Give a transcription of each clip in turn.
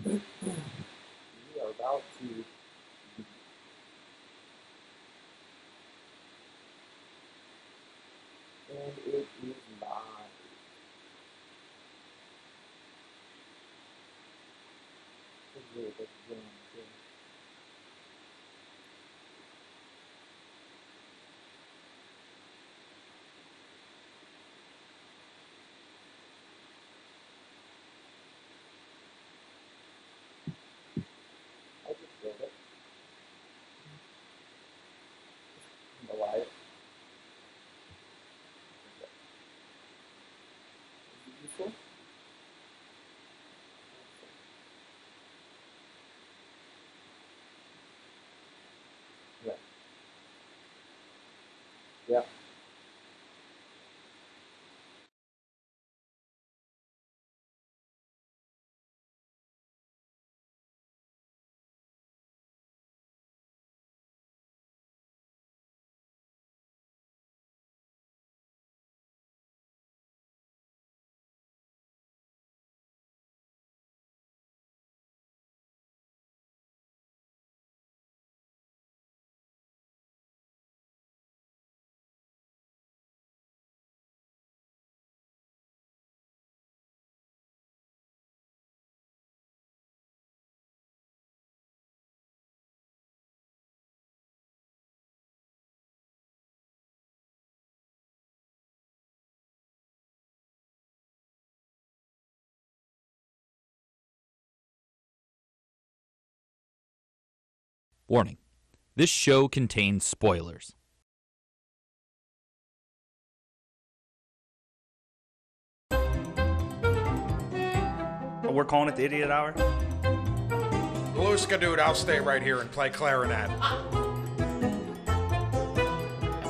We are about to. And it is live. This is really big jam, too. I just did it. I'm alive. Is it useful? Yeah. Yeah. Warning: this show contains spoilers. We're calling it the Idiot Hour? Beluska, dude, I'll stay right here and play clarinet.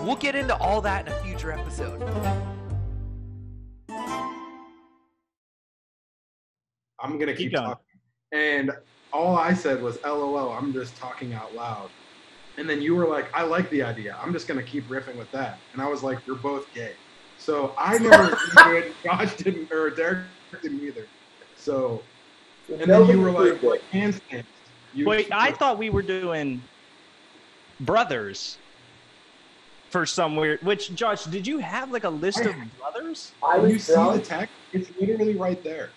We'll get into all that in a future episode. I'm gonna keep going. talking. And all I said was LOL, I'm just talking out loud. And then you were like, I like the idea. I'm just gonna keep riffing with that. And I was like, you're both gay. So I never did. Josh didn't, or Derek didn't either. So, and then you were like, what handstands? Wait, I thought we were doing brothers for some weird. Which, Josh, did you have like a list of brothers? When you see the text, it's literally right there.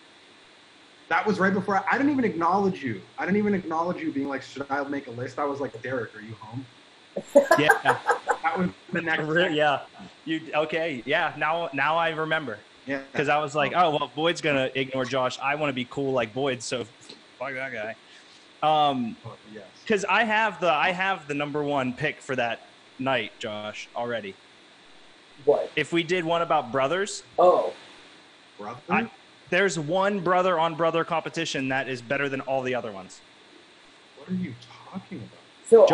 That was right before I didn't even acknowledge you. I didn't even acknowledge you being like, should I make a list? I was like, Derek, are you home? Yeah. That was the next text. Yeah. Okay. Yeah. Now I remember. Yeah. Because I was like, oh, well, Boyd's going to ignore Josh. I want to be cool like Boyd, so fuck that guy. Yes. Because I have the number one pick for that night, Josh, already. What? If we did one about brothers. Oh. Brother? There's one brother on brother competition that is better than all the other ones. What are you talking about? So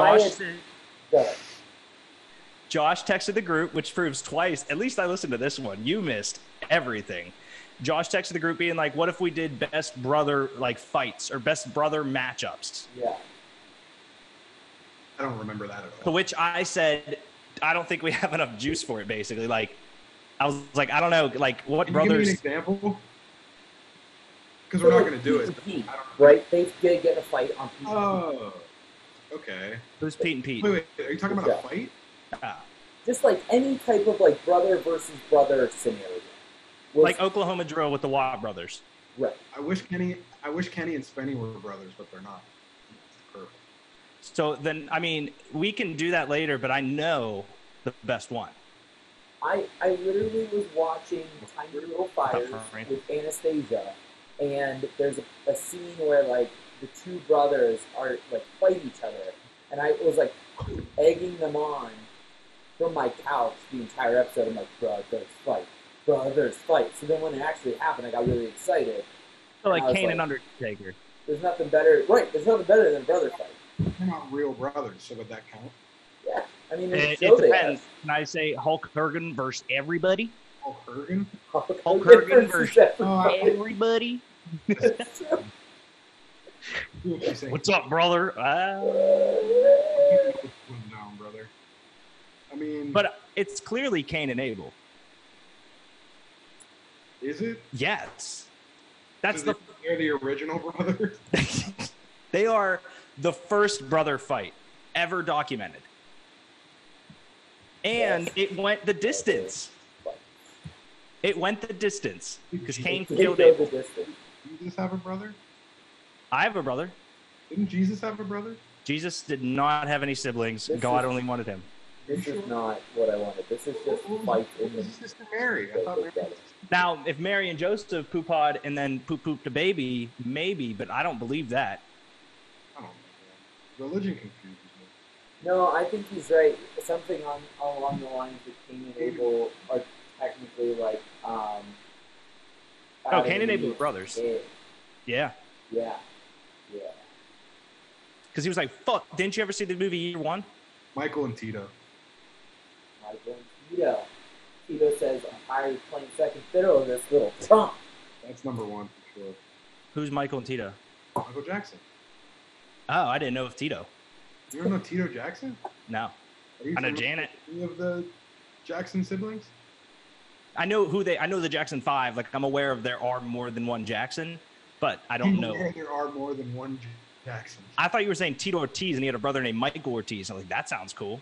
Josh texted the group, which proves twice. At least I listened to this one. You missed everything. Josh texted the group being like, what if we did best brother like fights or best brother matchups? Yeah. I don't remember that at all. To which I said, I don't think we have enough juice for it, basically. Like, I was like, I don't know, like what Can brothers. You give me an example? Because we're not going to do it. Pete, right? They get in a fight on Pete. Oh, okay. Who's Pete and Pete? Wait, are you talking about a fight? Just like any type of like brother versus brother scenario. Like Oklahoma drill with the Watt brothers. Right. I wish Kenny and Spenny were brothers, but they're not. Perfect. So then, I mean, we can do that later, but I know the best one. I literally was watching Tiny Little Fires with Anastasia, and there's a scene where like the two brothers are like fight each other, and I was like egging them on from my couch the entire episode. I'm like, brothers fight. So then when it actually happened, I got really excited. So like Kane and Undertaker. There's nothing better, right? There's nothing better than a brother fight. They're not real brothers, so would that count? Yeah, I mean, it depends. Can I say Hulk Hogan versus everybody? Hulk Hogan? Hulk Hogan versus everybody? What's up, brother? Down, brother. I mean, but it's clearly Cain and Abel. Is it? Yes. That's the. They're the original brothers. They are the first brother fight ever documented, and it went the distance. It went the distance because Cain killed Abel. Jesus have a brother? I have a brother. Didn't Jesus have a brother? Jesus did not have any siblings. God only wanted him. This is not what I wanted. This is just fight in the Sister Mary. I thought Mary was... Now, if Mary and Joseph pooped and then pooped a baby, maybe, but I don't believe that. I don't know. Religion confuses me. No, I think he's right. Something along the lines of Cain and Abel are technically like. Cain and Abel were brothers. Yeah. Yeah. Because he was like, "Fuck!" Didn't you ever see the movie Year One? Michael and Tito. Tito says, "I'm tired of playing second fiddle in this little trunk." That's number one for sure. Who's Michael and Tito? Michael Jackson. Oh, I didn't know of Tito. You don't know Tito Jackson? No. I know Janet. Any of the Jackson siblings? I know the Jackson 5. Like, I'm aware of there are more than one Jackson, but I don't know. There are more than one Jackson. I thought you were saying Tito Ortiz and he had a brother named Michael Ortiz. I'm like, that sounds cool.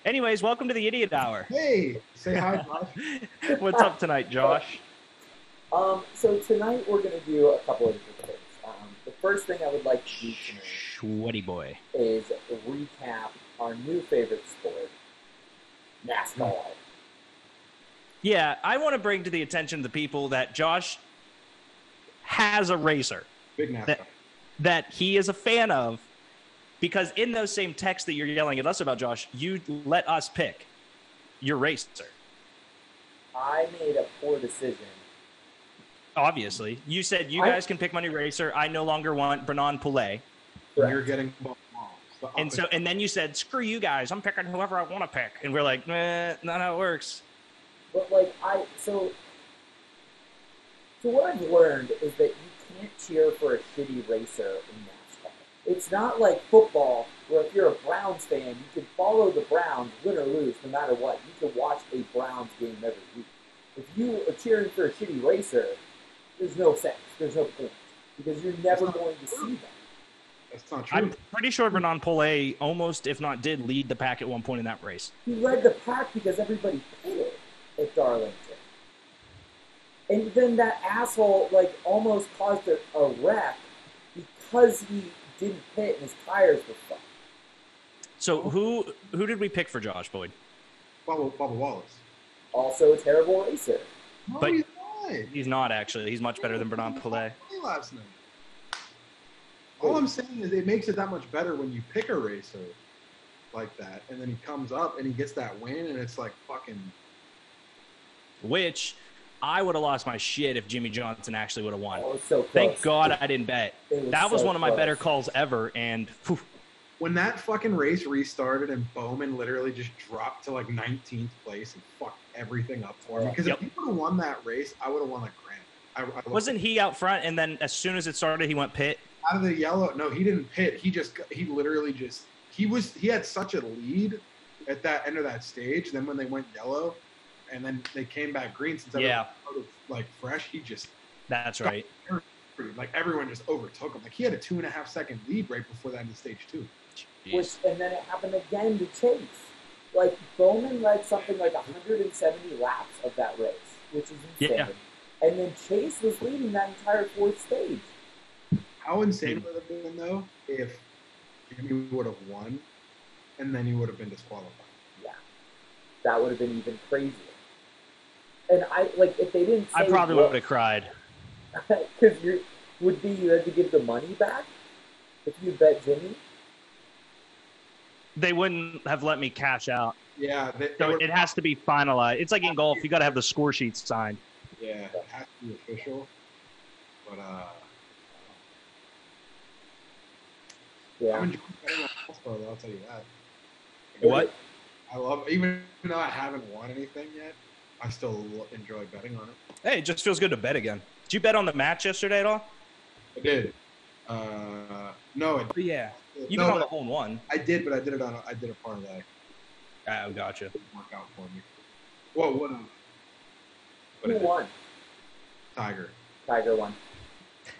Anyways, welcome to the Idiot Hour. Hey, say hi, Josh. What's up tonight, Josh? So tonight we're going to do a couple of different things. The first thing I would like to do tonight Sweaty boy. is recap our new favorite sport, NASCAR. Yeah, I want to bring to the attention of the people that Josh has a racer Big NASCAR. that he is a fan of, because in those same texts that you're yelling at us about, Josh, you let us pick your racer. I made a poor decision. Obviously. You said you guys can pick my new racer. I no longer want Bernard Poulet. You're getting both balls. And then you said, screw you guys. I'm picking whoever I want to pick. And we're like, not how it works. But like so what I've learned is that you can't cheer for a shitty racer in NASCAR. It's not like football where if you're a Browns fan, you can follow the Browns, win or lose, no matter what. You can watch a Browns game every week. If you are cheering for a shitty racer, there's no sense. There's no point. Because you're never going to see them. That's not true. I'm pretty sure Bernard Poulet almost, if not did, lead the pack at one point in that race. He led the pack because everybody pitted at Darlington. And then that asshole, like, almost caused a wreck because he didn't pit and his tires were fucked. So who did we pick for Josh Boyd? Bubba Wallace. Also a terrible racer. No, But he's not. He's not, actually. He's much better than Bernard Poulet. Last night. All I'm saying is it makes it that much better when you pick a racer like that, and then he comes up and he gets that win, and it's like fucking... Which I would have lost my shit if Jimmy Johnson actually would have won. Oh, it was so close. Thank God I didn't bet. That was so one of my close. better calls ever, and whew, When that fucking race restarted and Bowman literally just dropped to like 19th place and fucked everything up for me. Because if he would have won that race, I would have won a grand. wasn't he out front, and then as soon as it started, he went pit? Out of the yellow, no, he didn't pit. He had such a lead at that end of that stage. Then when they went yellow, and then they came back green since everyone was like fresh, he just right. Like everyone just overtook him. Like he had a 2.5 second lead right before the end of stage 2. And then it happened again to Chase. Like Bowman led something like 170 laps of that race, which is insane. Yeah. And then Chase was leading that entire fourth stage. How insane would it have been though if Jimmy would have won, and then he would have been disqualified? Yeah, that would have been even crazier. And if they didn't say I probably would have cried. Because you had to give the money back if you bet Jimmy. They wouldn't have let me cash out. Yeah. So it has to be finalized. It's like in golf, you got to have the score sheets signed. Yeah, it has to be official. But yeah. I'm enjoying betting on NASCAR, though, I'll tell you that. What? I love, even though I haven't won anything yet, I still enjoy betting on it. Hey, it just feels good to bet again. Did you bet on the match yesterday at all? I did. No. Yeah. You bet on the hole in one. I did, but I did a parlay. Oh, gotcha. It didn't work out for me. Whoa, what? Who won? Tiger. Tiger won.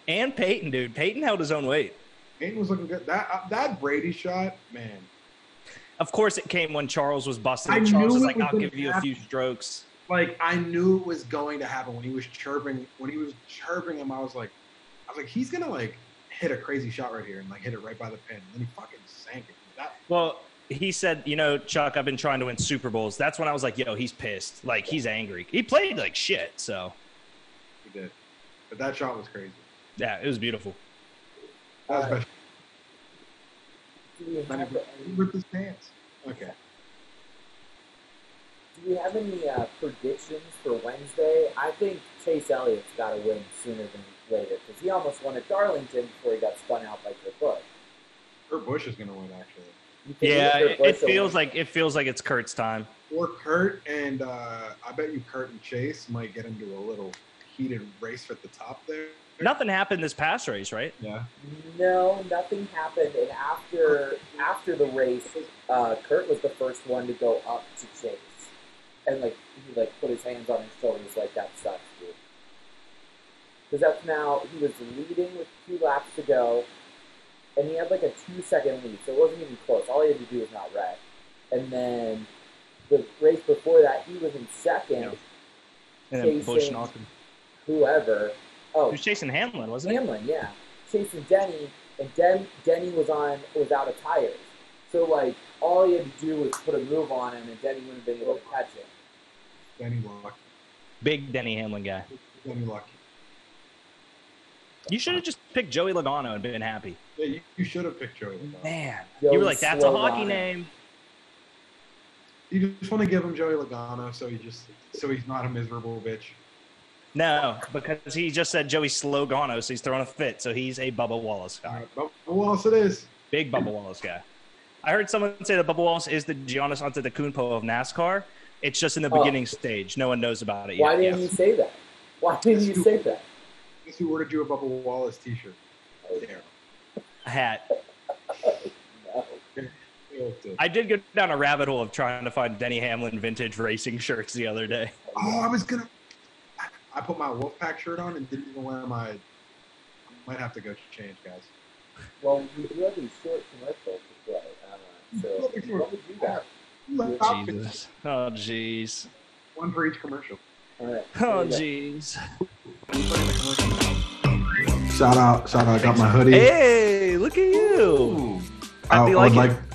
And Peyton, dude. Peyton held his own weight. Peyton was looking good. That Brady shot, man. Of course, it came when Charles was busted. I Charles knew was it like, was "I'll gonna give you a happen. few strokes." Like, I knew it was going to happen when he was chirping. When he was chirping him, I was like, he's gonna like hit a crazy shot right here and like hit it right by the pin. And then he fucking sank it. Well, he said, Chuck, I've been trying to win Super Bowls. That's when I was like, yo, he's pissed. Like, he's angry. He played like shit, so. He did. But that shot was crazy. Yeah, it was beautiful. That was special. Do we have He ripped his pants. Okay. Do we have any predictions for Wednesday? I think Chase Elliott's got to win sooner than later because he almost won at Darlington before he got spun out by Kurt Busch. Kurt Busch is going to win, actually. Yeah, it feels like it's Kurt's time. Or Kurt, and I bet you Kurt and Chase might get into a little heated race at the top there. Nothing happened this past race, right? Yeah. No, nothing happened. And after the race, Kurt was the first one to go up to Chase, and he put his hands on his shoulders like that sucks, dude. Because that's now he was leading with 2 laps to go, and he had like a 2-second lead, so it wasn't even close. All he had to do was not wreck. And then the race before that, he was in second, And then Busch knocked him. whoever. Oh, He was chasing Hamlin, wasn't he? Hamlin, yeah, chasing Denny, and Denny was out of tires. So like all he had to do was put a move on him, and Denny wouldn't have been able to catch him. Denny Lucky. Big Denny Hamlin guy. Denny Lucky. You should have just picked Joey Logano and been happy. Yeah, you should have picked Joey Logano. Man, Joey you were like, that's a hockey Logano. name. You just want to give him Joey Logano so he's not a miserable bitch. No, because he just said Joey Slogano, so he's throwing a fit. So he's a Bubba Wallace guy. Who else it is? Big Bubba Wallace guy. I heard someone say that Bubba Wallace is the Giannis Antetokounmpo of NASCAR. It's just in the beginning stage. No one knows about it yet. Why didn't you say that? Why didn't you say that? Guess who ordered you a Bubba Wallace t-shirt? A hat. No. I did go down a rabbit hole of trying to find Denny Hamlin vintage racing shirts the other day. Oh, I put my Wolfpack shirt on and didn't even wear my. I might have to go change, guys. Well, we do have these short commercials to play. So what would you got? Jesus. Oh, jeez. One for each commercial. All right. Oh, jeez. Shout out! I got my hoodie. Hey, look at you. I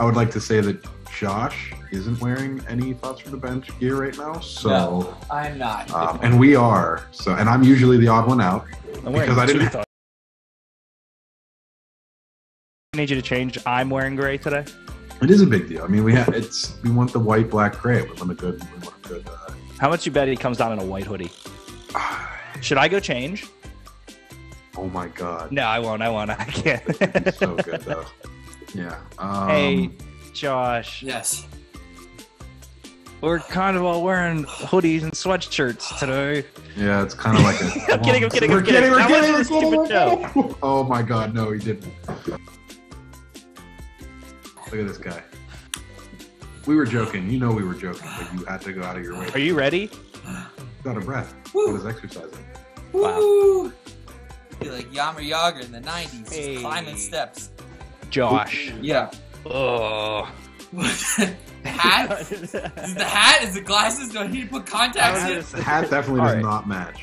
would like to say that Josh isn't wearing any Thoughts from the Bench gear right now, so No, I'm not. and we are. So, and I'm usually the odd one out because I didn't. I need you to change. I'm wearing gray today. It is a big deal. I mean, we want the white, black, gray. We want a good. How much you bet he comes down in a white hoodie? Should I go change? Oh my God! No, I won't. I can't. It's so good though. Yeah. Hey, Josh. Yes. We're kind of all wearing hoodies and sweatshirts today. Yeah, it's kind of like a. I'm kidding. We're kidding. That wasn't a stupid joke. Oh my God! No, he didn't. Look at this guy. We were joking. You know we were joking, but you had to go out of your way. Are you ready? He's out of breath. What is exercising? Wow. Woo! Feel like Yammer Yager in the 90s, Hey. just climbing steps. Josh. Yeah. Oh. The hat? Is it the hat? Is it glasses? Do I need to put contacts in? The hat definitely All does right. not match.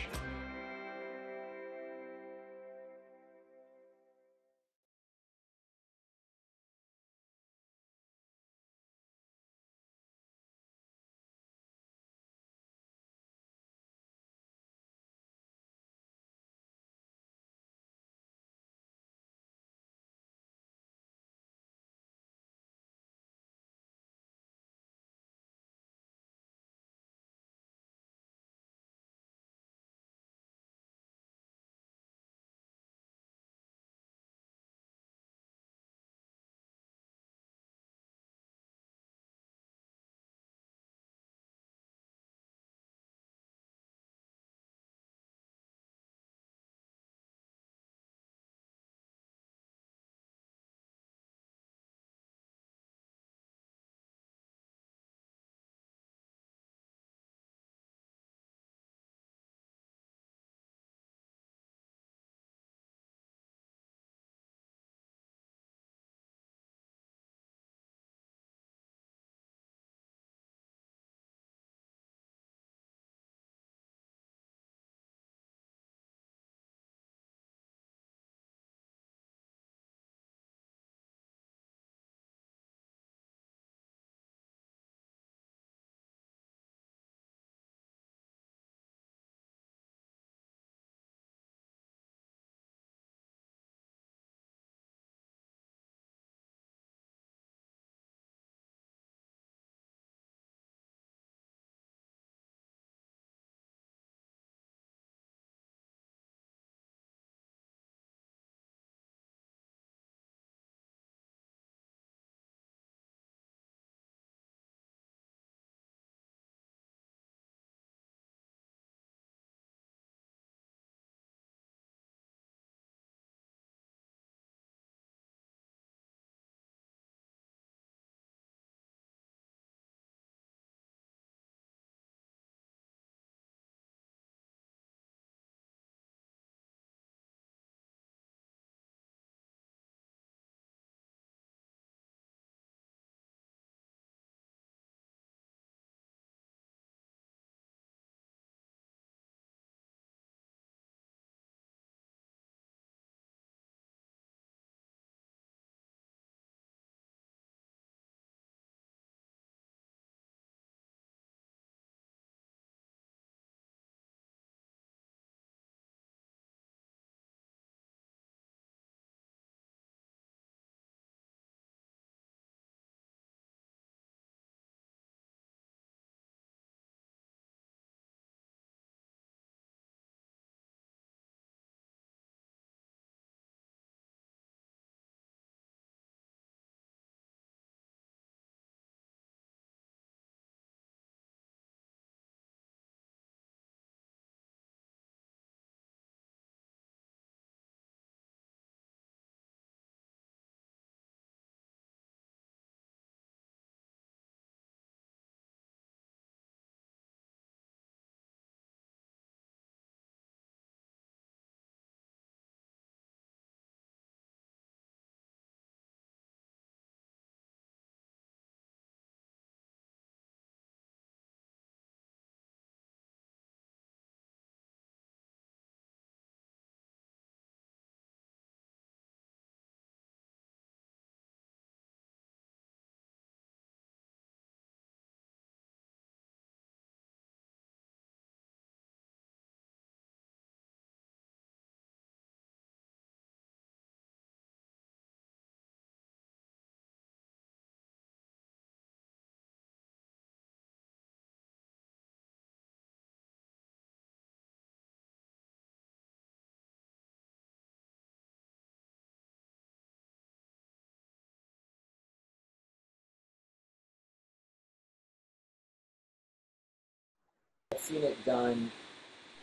I've seen it done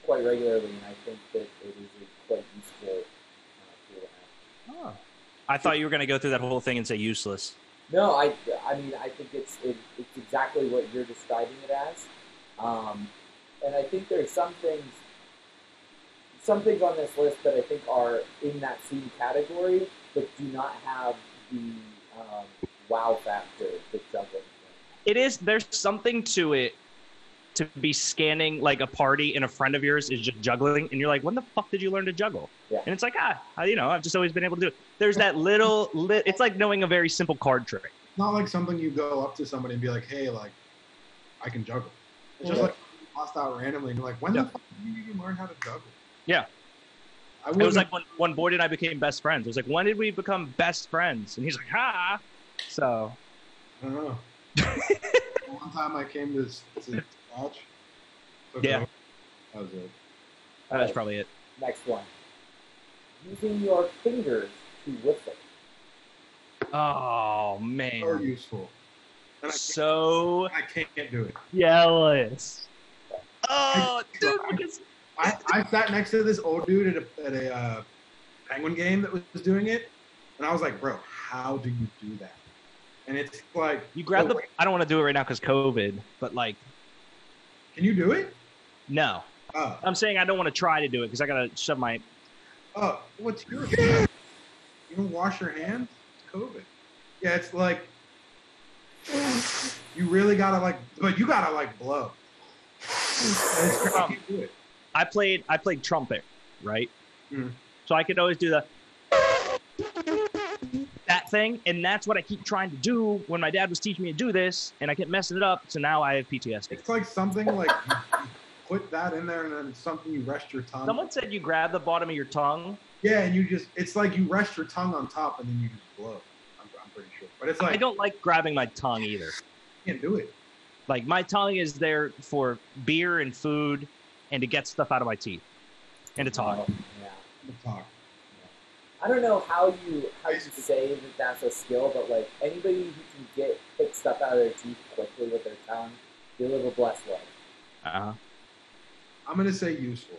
quite regularly, and I think that it is a quite useful tool to have. Oh. I thought you were going to go through that whole thing and say useless. No, I mean, I think it's exactly what you're describing it as, and I think there's some things on this list that I think are in that same category, but do not have the wow factor that juggling. It is. There's something to it to be scanning like a party and a friend of yours is just juggling, and you're like, when the fuck did you learn to juggle? Yeah. And it's like, I've just always been able to do it. There's that little, it's like knowing a very simple card trick. It's not like something you go up to somebody and be like, hey, like, I can juggle. It's just like you tossed out randomly and you're like, when the fuck did you even learn how to juggle? Yeah. It was like when Boyd and I became best friends. It was like, when did we become best friends? And he's like, ha. So. I don't know. One time I came to scratch. Yeah. That was it. That was probably it. Next one. Using your fingers to whistle. Oh, man. So useful. And I can't do it. Jealous. Oh, dude. I sat next to this old dude at a Penguin game that was doing it, and I was like, bro, how do you do that? And it's like... You grab I don't want to do it right now because COVID, but like... Can you do it? No. Oh. I'm saying I don't want to try to do it because I got to shove my... Oh, what's your... You don't wash your hands? It's COVID. Yeah, it's like... You really got to like... But you got to like blow. I can't do it. I played trumpet, right? Mm. So I could always do that thing, and that's what I keep trying to do when my dad was teaching me to do this, and I kept messing it up, so now I have PTSD. It's like something like you put that in there, and then it's something you rest your tongue. Someone said you grab the bottom of your tongue. Yeah, and it's like you rest your tongue on top, and then you just blow. I'm pretty sure. But it's like... I don't like grabbing my tongue either. You can't do it. Like, my tongue is there for beer and food and to get stuff out of my teeth and to talk. Yeah. To talk. I don't know how you say that that's a skill, but like anybody who can pick stuff out of their teeth quickly with their tongue, they live a blessed life. Uh-huh. I'm gonna say useful.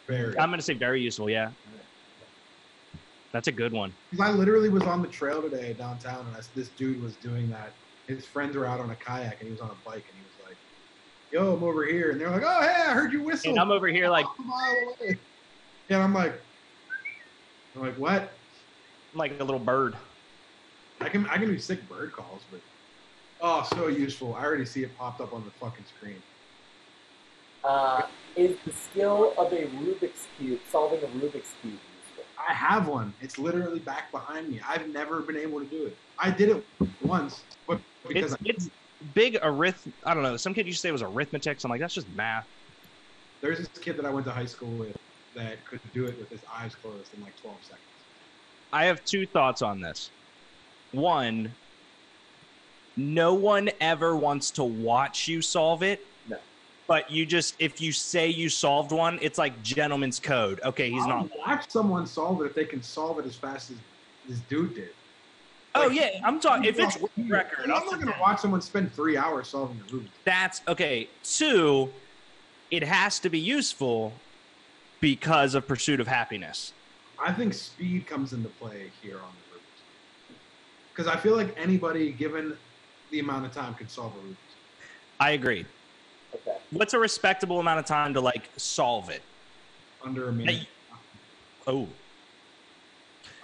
Very. I'm gonna say very useful. Yeah. That's a good one. Because I literally was on the trail today downtown, and this dude was doing that. His friends were out on a kayak, and he was on a bike, and he was like, "Yo, I'm over here," and they're like, "Oh, hey, I heard you whistle." And I'm over here like, a mile away. And I'm like, what? I'm like a little bird. I can do sick bird calls, but so useful. I already see it popped up on the fucking screen. Is the skill of a Rubik's Cube, solving a Rubik's Cube, useful? I have one. It's literally back behind me. I've never been able to do it. I did it once, but because it's big I don't know. Some kid used to say it was arithmetic. So I'm like, that's just math. There's this kid that I went to high school with that could do it with his eyes closed in like 12 seconds. I have two thoughts on this. One, no one ever wants to watch you solve it. No. But if you say you solved one, it's like gentleman's code. Okay, he's not. Watch someone solve it if they can solve it as fast as this dude did. Oh, yeah, I'm talking. If it's record, I'm not going to watch someone spend 3 hours solving a Rubik's. That's okay. Two, it has to be useful because of pursuit of happiness. I think speed comes into play here on the Rubik's. Because I feel like anybody, given the amount of time, could solve a Rubik's. I agree. Okay. What's a respectable amount of time to like solve it? Under a minute. Oh.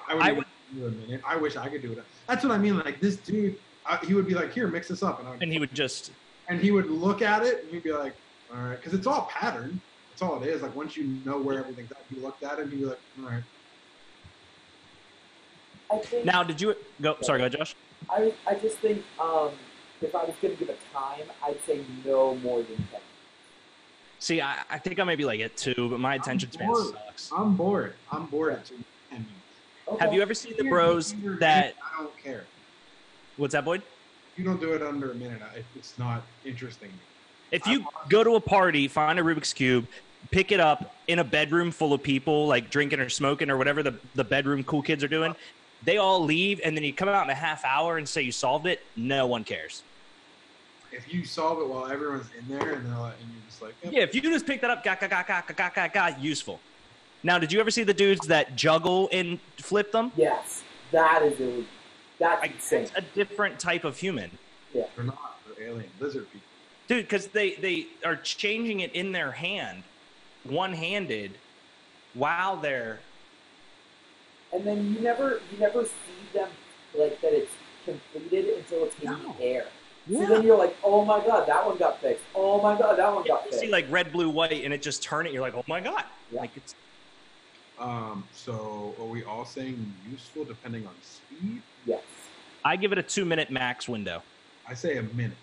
I would do a minute. I wish I could do it. That's what I mean. Like this dude, he would be like, "Here, mix this up," and he would just. And he would look at it and he'd be like, "All right," because it's all pattern. That's all it is. Like once you know where everything's at, you looked at it and you'd be like, "All right." Now, did you go? Sorry, go ahead, Josh. I just think if I was going to give a time, I'd say no more than 10. See, I think I may be like at 2, but my attention span sucks. I'm bored. I'm bored at 10 minutes. Okay. Have you ever seen the bros that? I don't care. What's that, Boyd? You don't do it under a minute. It's not interesting. If you go to a party, find a Rubik's Cube, pick it up in a bedroom full of people, like drinking or smoking or whatever the bedroom cool kids are doing, they all leave, and then you come out in a half hour and say you solved it, no one cares. if you solve it while everyone's in there and you're just like, yep. Yeah, if you just pick that up, useful. Now, did you ever see the dudes that juggle and flip them? Yes, that is illegal. That's insane. It's a different type of human. Yeah. They're not. They're alien lizard people. Dude, because they are changing it in their hand, one-handed, while they're... And then you never see them like that it's completed until it's in the air. Yeah. So then you're like, oh my god, that one got fixed. Oh my god, that one got You fixed. see like red, blue, white, and it just turn it. You're like, oh my god. Yeah. Like it's... So are we all saying useful depending on speed? Yes. I give it a 2-minute max window. I say a minute.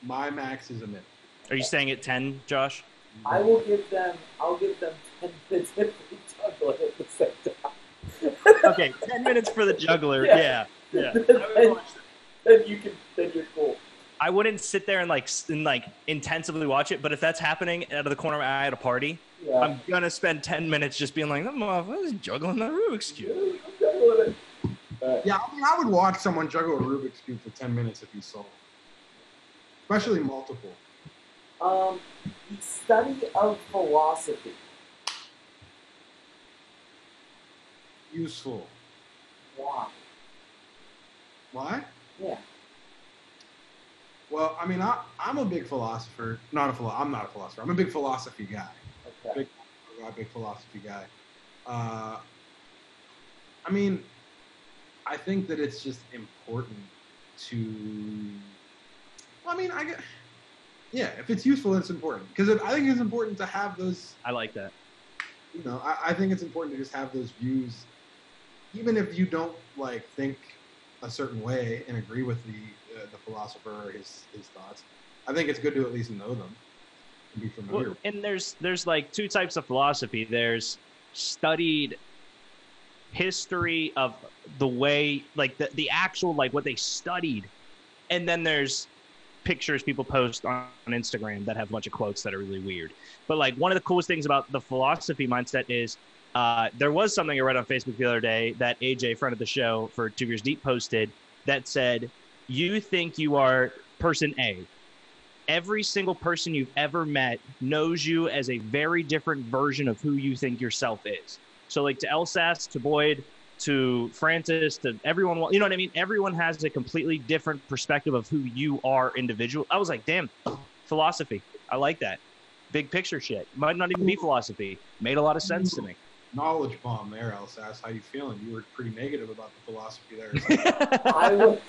My max is a minute. Are you staying at 10, Josh? I'll give them 10 minutes if we juggle it at the same time. Okay, 10 minutes for the juggler. Yeah. Then you're cool. I wouldn't sit there and intensively watch it, but if that's happening out of the corner of my eye at a party, Yeah. I'm gonna spend 10 minutes just being like, "That motherfucker's juggling the Rubik's cube." I'm juggling it. Yeah, I mean, I would watch someone juggle a Rubik's Cube for 10 minutes if you solved it. Especially multiple. The study of philosophy. Useful. Why? Why? Yeah. Well, I mean, I'm a big philosopher. I'm not a philosopher. I'm a big philosophy guy. Okay. Big philosophy guy. I mean, I think that it's just important to. Well, I mean, if it's useful, it's important because I think it's important to have those. I like that. You know, I think it's important to just have those views, even if you don't think a certain way and agree with the philosopher or his thoughts. I think it's good to at least know them and be familiar. Well, and there's two types of philosophy. There's studied history of the way, the actual what they studied, and then there's pictures people post on Instagram that have a bunch of quotes that are really weird. But one of the coolest things about the philosophy mindset is there was something I read on Facebook the other day that AJ, friend of the show for 2 Years Deep, posted that said, you think you are person A. Every single person you've ever met knows you as a very different version of who you think yourself is. So to Elsas, to Boyd, to Francis, to everyone, you know what I mean? Everyone has a completely different perspective of who you are individual. I was like, damn, philosophy. I like that. Big picture shit. Might not even be philosophy. Made a lot of sense to me. Knowledge bomb there, Elsas. How you feeling? You were pretty negative about the philosophy there. I was,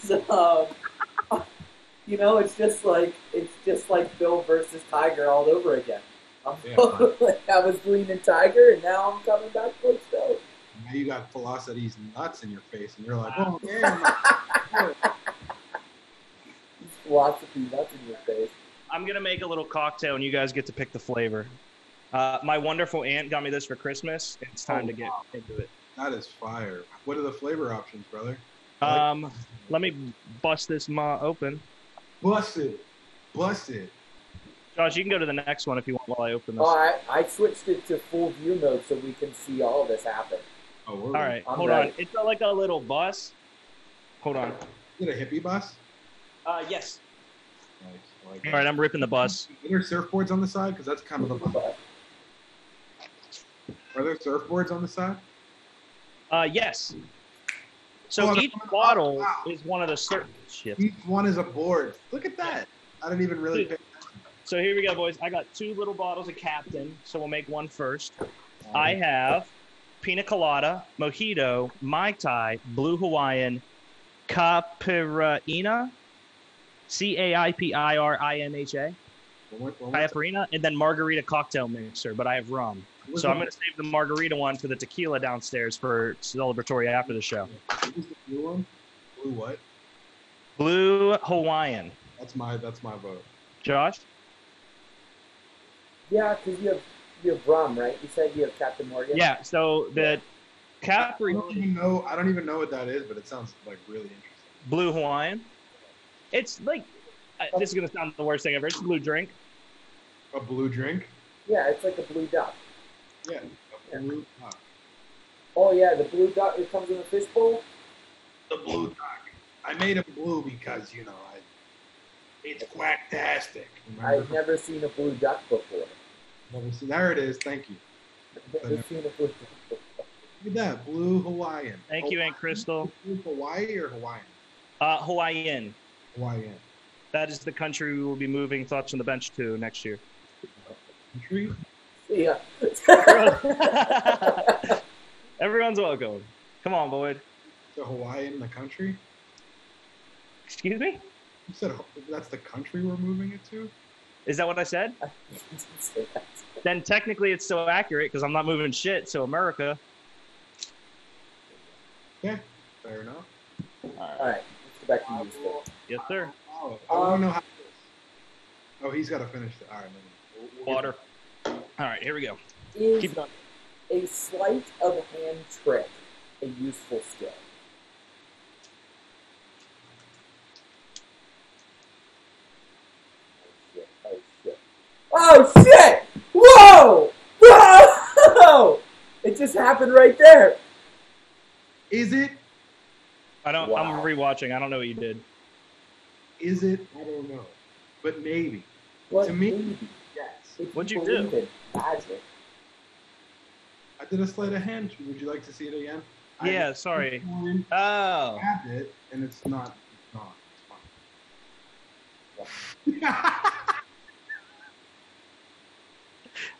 it's just like Bill versus Tiger all over again. I was leaning Tiger, and now I'm coming back towards Bill. Now you got philosophy's nuts in your face, and you're like, oh, damn. Philosophy nuts in your face. I'm going to make a little cocktail, and you guys get to pick the flavor. My wonderful aunt got me this for Christmas. It's time to get into it. That is fire. What are the flavor options, brother? Let me bust this open. Bust it. Josh, you can go to the next one if you want while I open this. Oh, I switched it to full view mode so we can see all of this happen. Oh, all right, hold on. It's like a little bus. Hold on. Is it a hippie bus? Yes. Nice. All right, I'm ripping the bus. Are there surfboards on the side? Because that's kind of the bus. Are there surfboards on the side? Yes. So each bottle is one of the shit. Each one is a board. Look at that. I didn't even really pay attention. So here we go, boys. I got 2 little bottles of Captain, so we'll make one first. I have Pina Colada, Mojito, Mai Tai, Blue Hawaiian, Caipirinha, Caipirinha, Caipirinha, and then Margarita cocktail mixer, but I have rum. So I'm going to save the margarita one for the tequila downstairs for celebratory after the show. What was the blue one? Blue what? Blue Hawaiian. That's my vote. Josh? Yeah, because you have rum, right? You said you have Captain Morgan. Yeah. So the Capri. I don't even know what that is, but it sounds really interesting. Blue Hawaiian. It's this is gonna sound the worst thing ever. It's a blue drink. A blue drink? Yeah, it's like a blue duck. Yeah, a blue duck. Oh yeah, the blue duck. It comes in a fishbowl. The blue duck. I made it blue because It's quacktastic. I've never seen a blue duck before. Never seen. There it is. Thank you. Never seen a blue duck before. Look at that. Blue Hawaiian. Thank you, Aunt Crystal. Blue Hawaii or Hawaiian? Hawaiian. Hawaiian. That is the country we will be moving Thoughts on the Bench to next year. Country? Yeah. Everyone's welcome. Come on, Boyd. So Hawaiian, the country? Excuse me? You said that's the country we're moving it to? Is that what I said? I didn't say that. Then technically it's still accurate because I'm not moving shit. So America. Yeah, fair enough. All right, let's go back to you, Skip. Yes, sir. I want to know how this. Oh, he's got to finish it. All right. We'll Water. All right, here we go. Is Keep going. a sleight of hand trick a useful skill? Oh shit! Whoa! Whoa! It just happened right there. Is it? I don't. Wow. I'm rewatching. I don't know what you did. Is it? I don't know. But maybe. What To me, maybe? yes. If What'd you believe do? in magic. I did a sleight of hand. Would you like to see it again? Yeah, I sorry. grabbed Oh. it, and it's not. It's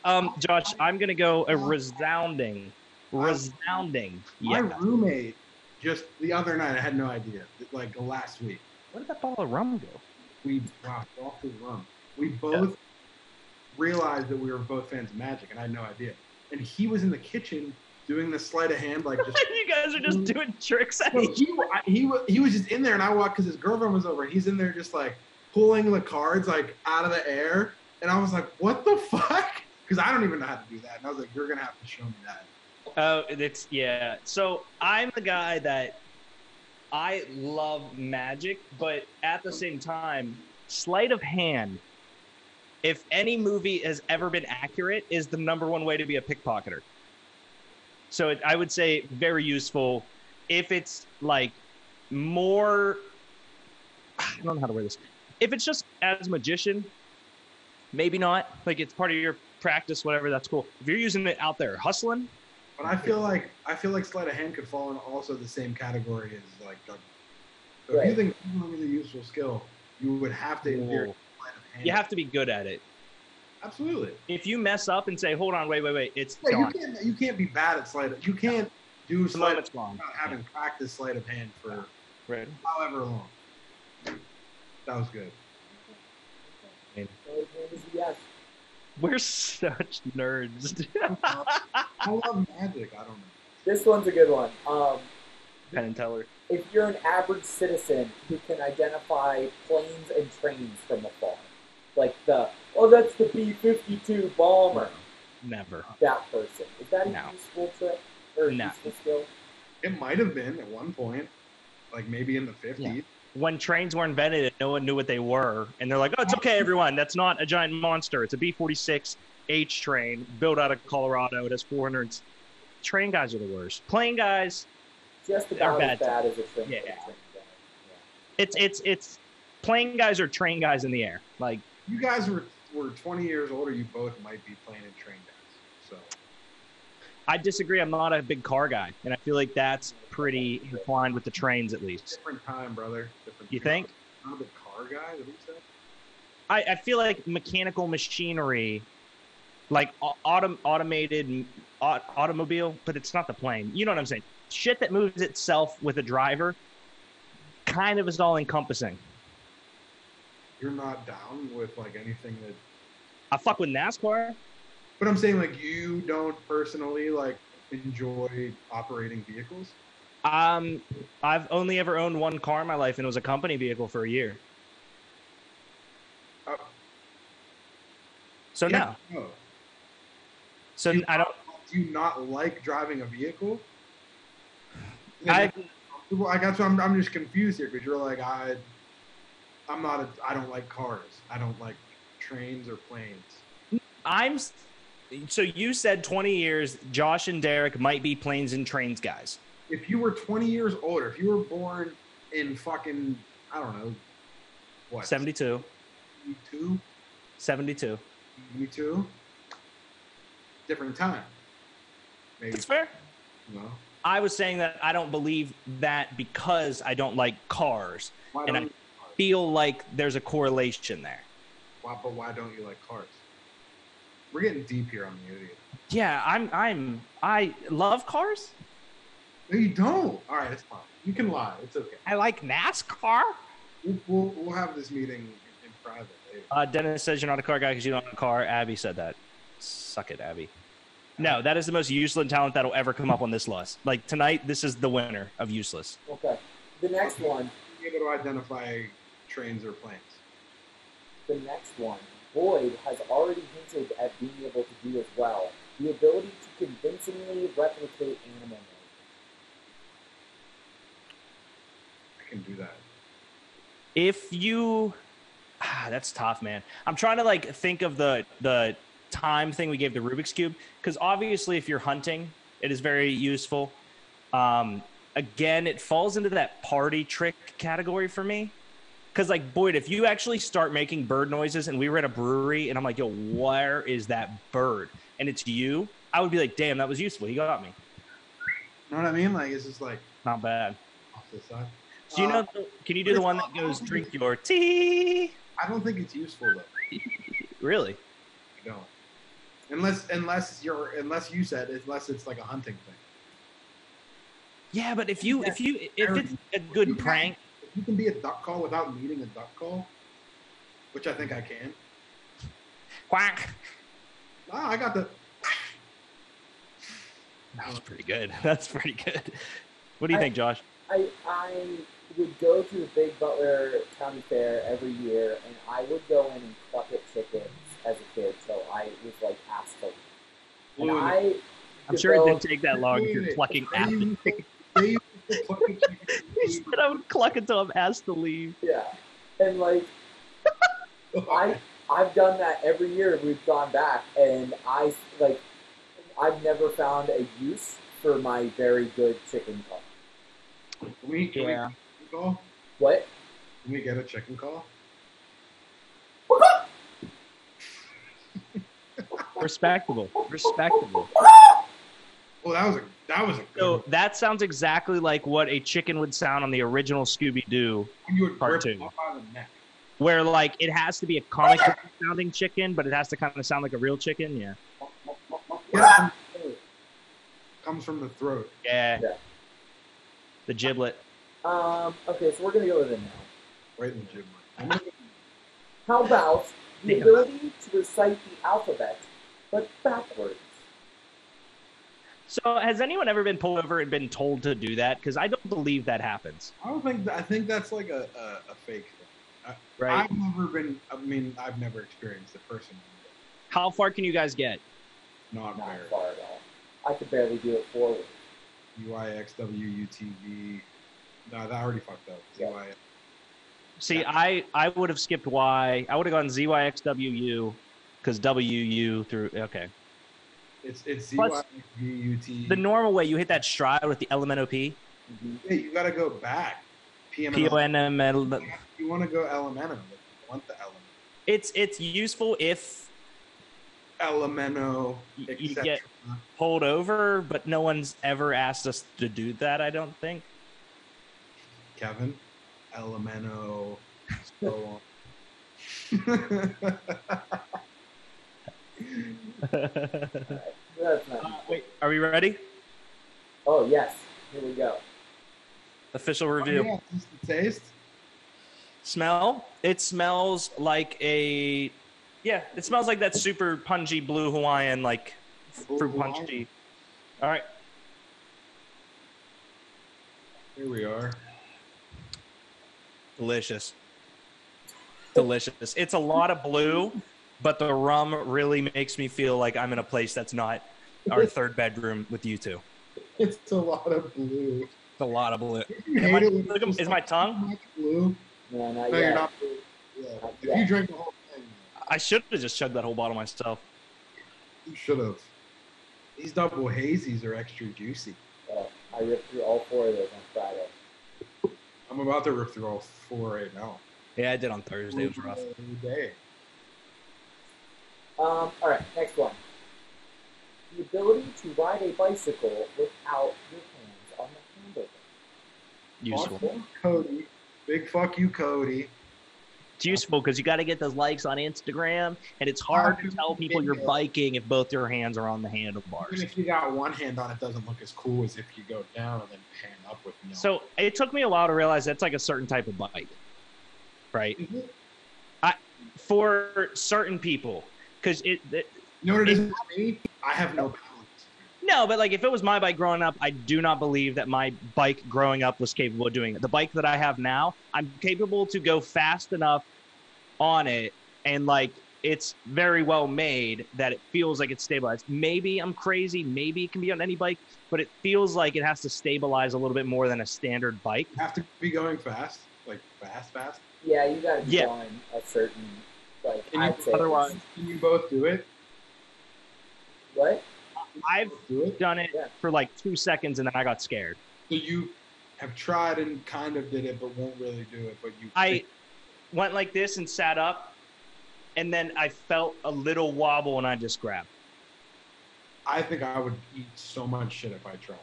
fine. Josh, I'm gonna go a resounding. My Yeah. roommate just the other night, I had no idea. Like last week, Where did that bottle of rum go? we off his rum. We both realized that we were both fans of Magic, and I had no idea. And he was in the kitchen doing the sleight of hand, like just. You guys are just doing tricks at So each he was just in there, and I walked because his girlfriend was over, and he's in there just like pulling the cards like out of the air, and I was like, "What the fuck?" Because I don't even know how to do that, and I was like, "You're gonna have to show me that." Oh, it's yeah. So I'm the guy that I love magic, but at the same time, sleight of hand. If any movie has ever been accurate, is the number one way to be a pickpocketer. So I would say very useful. If it's like more, I don't know how to word this. If it's just as a magician, maybe not. Like it's part of your practice, whatever. That's cool. If you're using it out there hustling. But I feel like sleight of hand could fall in also the same category as like juggling. So if you think juggling is a useful skill, you would have to adhere to sleight of hand. You have to be good at it. Absolutely. If you mess up and say, "Hold on, wait," it's Yeah, gone. you can't be bad at sleight of. You can't do The sleight moment's of gone. without having practiced sleight of hand for Right. however long. That was good. Yes. We're such nerds. I love Magic. I don't know. This one's a good one. Penn and Teller. If you're an average citizen who can identify planes and trains from afar, like that's the B-52 bomber, Never. that person. Is that a No. useful trick or a No. useful skill? It might have been at one point, like maybe in the 50s. When trains were invented, no one knew what they were, and they're like, "Oh, it's okay, everyone. That's not a giant monster. It's a B-46 H train built out of Colorado. It has 400." Train guys are the worst. Plane guys, Just They're about bad as bad as a train. Yeah. a train guy. it's plane guys are train guys in the air. Like You guys were 20 years older. You both might be playing in train guys. So I disagree. I'm not a big car guy, and I feel like that's pretty intertwined with the trains at least. different time, brother. Different. You think? Not a big car guy. What did you say? I feel like mechanical machinery, like automated automobile, but it's not the plane. You know what I'm saying? Shit that moves itself with a driver kind of is all encompassing. You're not down with like anything that. I fuck with NASCAR. But I'm saying like you don't personally like enjoy operating vehicles. I've only ever owned one car in my life, and it was a company vehicle for a year. Oh. So Yeah, no. no. So I don't. Do you not like driving a vehicle? I got you. I'm just confused here because you're like I don't like cars. I don't like trains or planes. So you said 20 years. Josh and Derek might be planes and trains guys. If you were 20 years older, if you were born in fucking I don't know what 72. 72, 72. 72. Different time. Maybe. That's fair. No. I was saying that I don't believe that because I don't like cars. Why And don't I you feel like there's a correlation there. but why don't you like cars? We're getting deep here on the idiot. Yeah, I love cars. No, you don't. All right, it's fine. You can lie. It's okay. I like NASCAR. We'll have this meeting in private later. Dennis says you're not a car guy because you don't own a car. Abby said that. Suck it, Abby. No, that is the most useless talent that'll ever come up on this list. Like tonight, this is the winner of useless. Okay. The next one. Being able to identify trains or planes. The next one. Boyd has already hinted at being able to do as well. The ability to convincingly replicate animal noise. I can do that. If you, that's tough, man. I'm trying to like think of the time thing we gave the Rubik's Cube, because obviously if you're hunting, it is very useful. Again, it falls into that party trick category for me. Because, like, Boyd, if you actually start making bird noises and we were at a brewery and I'm like, yo, where is that bird? And it's you, I would be like, damn, that was useful. He got me. You know what I mean? Like, it's just like Not bad. off the side. So, you know, can you do the one that goes, drink your tea? I don't think it's useful, though. Really? I don't. Unless you said, unless it's like a hunting thing. Yeah, but if it's a good prank. If you can be a duck call without needing a duck call, which I think I can. Quack. Ah, I got the. That was pretty good. That's pretty good. What do you think, Josh? I would go to the Big Butler County Fair every year, and I would go in and cluck at chickens as a kid, so I was like asked to leave. And I'm sure it didn't take that long if you're clucking at the chicken. He said I would cluck until I'm asked to leave. Yeah, and like I've done that every year. We've gone back, and I've never found a use for my very good chicken call. Can we get a chicken call? What? Can we get a chicken call? Respectable. Well, that was a good So one. that sounds exactly like what a chicken would sound on the original Scooby-Doo When you would cartoon. rip it off by the neck. Where, like, it has to be a comic sounding chicken, but it has to kind of sound like a real chicken. Yeah. Yeah, comes from the throat. Yeah. Yeah. The giblet. Okay, so we're gonna go with it now. Right in the giblet. How about the Yeah. ability to recite the alphabet, but backwards? So has anyone ever been pulled over and been told to do that? Because I don't believe that happens. I think that's like a fake thing. Right. I've never experienced it personally. How far can you guys get? Not Not very. far at all. I could barely do it forward. UIXWUTV. No, that already fucked up. Yeah. ZYX. See, I would have skipped Y. I would have gone ZYXWU because WU through. Okay. It's Plus, ZYXVUT. The normal way, you hit that stride with the LMNOP. Mm-hmm. Hey, you gotta go back. PONML. You want to go LMNO. You want the element. It's useful if LMNO, you etc. get pulled over, but no one's ever asked us to do that, I don't think. Kevin, LMNO, so on. That's not. Wait, are we ready? Oh yes, here we go. Official review. Oh, yeah, just the taste. Smell? It smells like it smells like that super pungy blue Hawaiian, like Blue fruit Hawaiian. punchy. All right. Here we are. Delicious. It's a lot of blue, but the rum really makes me feel like I'm in a place that's not our third bedroom with you two. It's a lot of blue. It's a lot of blue. You hate it when Look, it's is my tongue? much blue. No, not No, yet. you're not blue. Yeah. Not If yet. you drink the whole thing, I should have just chugged that whole bottle myself. you should have. These double hazies are extra juicy. I ripped through all 4 of those on Friday. I'm about to rip through all 4 right now. Yeah, I did on Thursday. It was rough. Every day. All right, next one. The ability to ride a bicycle without your hands on the handlebar. Useful. Fuck you, Cody. Big fuck you, Cody. It's useful because you got to get those likes on Instagram, and it's hard to tell people you're biking if both your hands are on the handlebars. Even if you got one hand on, it doesn't look as cool as if you go down and then pan up with no. So it took me a while to realize that's like a certain type of bike, right? Is it? For certain people, because You know what it is for me? I have no balance. No, but like if it was my bike growing up, I do not believe that my bike growing up was capable of doing it. The bike that I have now, I'm capable to go fast enough on it, and like it's very well made that it feels like it's stabilized. Maybe I'm crazy, maybe it can be on any bike, but it feels like it has to stabilize a little bit more than a standard bike. You have to be going fast, like fast. Yeah, you got to be going a certain, like, I'd say. Otherwise, Can you both do it? What? I've done it for like 2 seconds and then I got scared. So you have tried and kind of did it, but won't really do it. But I went like this and sat up, and then I felt a little wobble and I just grabbed. I think I would eat so much shit if I tried.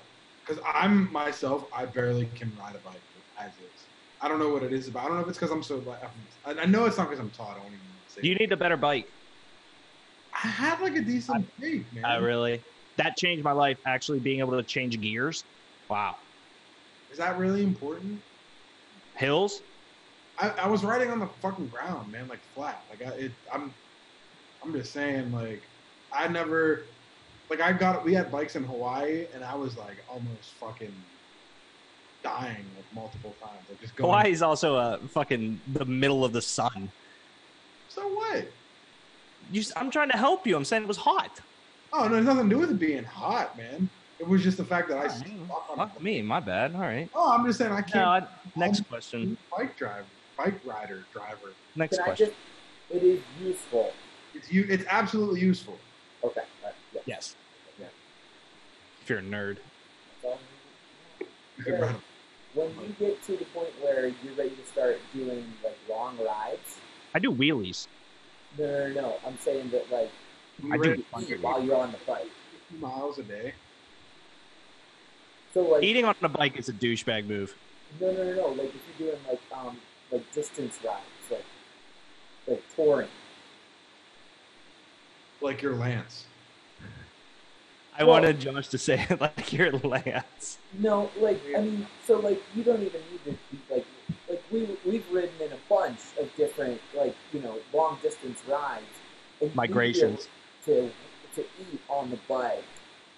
Because I barely can ride a bike as is. I don't know what it is about. I don't know if it's because I'm so. I know it's not because I'm taught. I don't even say. You need a better bike. I have like a decent bike, man. Really? That changed my life, actually being able to change gears. Wow. Is that really important? Hills? I was riding on the fucking ground, man, like flat. Like I'm just saying, like I never, like we had bikes in Hawaii, and I was like almost fucking dying like multiple times. Like just going. Hawaii's also fucking the middle of the sun. So what? I'm trying to help you. I'm saying it was hot. Oh no, it has nothing to do with it being hot, man. It was just the fact that Fuck me, my bad. All right. Oh, I'm just saying I can't. Next question. Bike driver. Next Can question. It is useful. It's absolutely useful. Okay. Yes. Yeah. If you're a nerd. Yeah. When you get to the point where you're ready to start doing like long rides. I do wheelies. No. I'm saying that like I do eat while you're on the bike. 50 miles a day. So like eating on a bike is a douchebag move. No. Like if you're doing like distance rides, like touring. Like your Lance. I wanted Josh to say it like your Lance. No, like I mean, so like you don't even need to be like we've ridden in a bunch of different like long distance rides. And Migrations. To eat on the bike.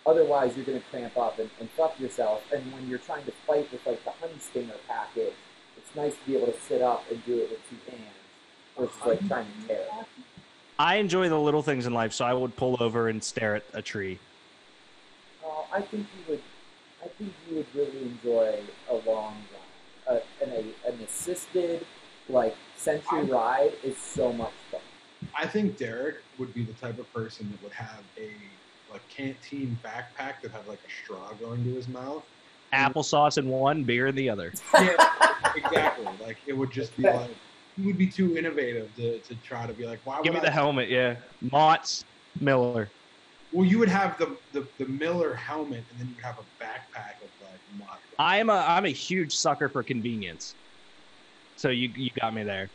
Otherwise, you're going to cramp up and fuck yourself. And when you're trying to fight with like the honey stinger package, it's nice to be able to sit up and do it with 2 hands versus like trying to tear it. I enjoy the little things in life, so I would pull over and stare at a tree. I think you would really enjoy a long ride. An assisted like century ride is so much fun. I think Derek would be the type of person that would have a canteen backpack that had like a straw going to his mouth. Applesauce in one, beer in the other. Yeah, exactly. Like it would just be like he would be too innovative to try to be like, why? Give me the helmet, yeah. Mott's, Miller. Well, you would have the Miller helmet, and then you would have a backpack of like Mott. I'm a huge sucker for convenience. So you got me there.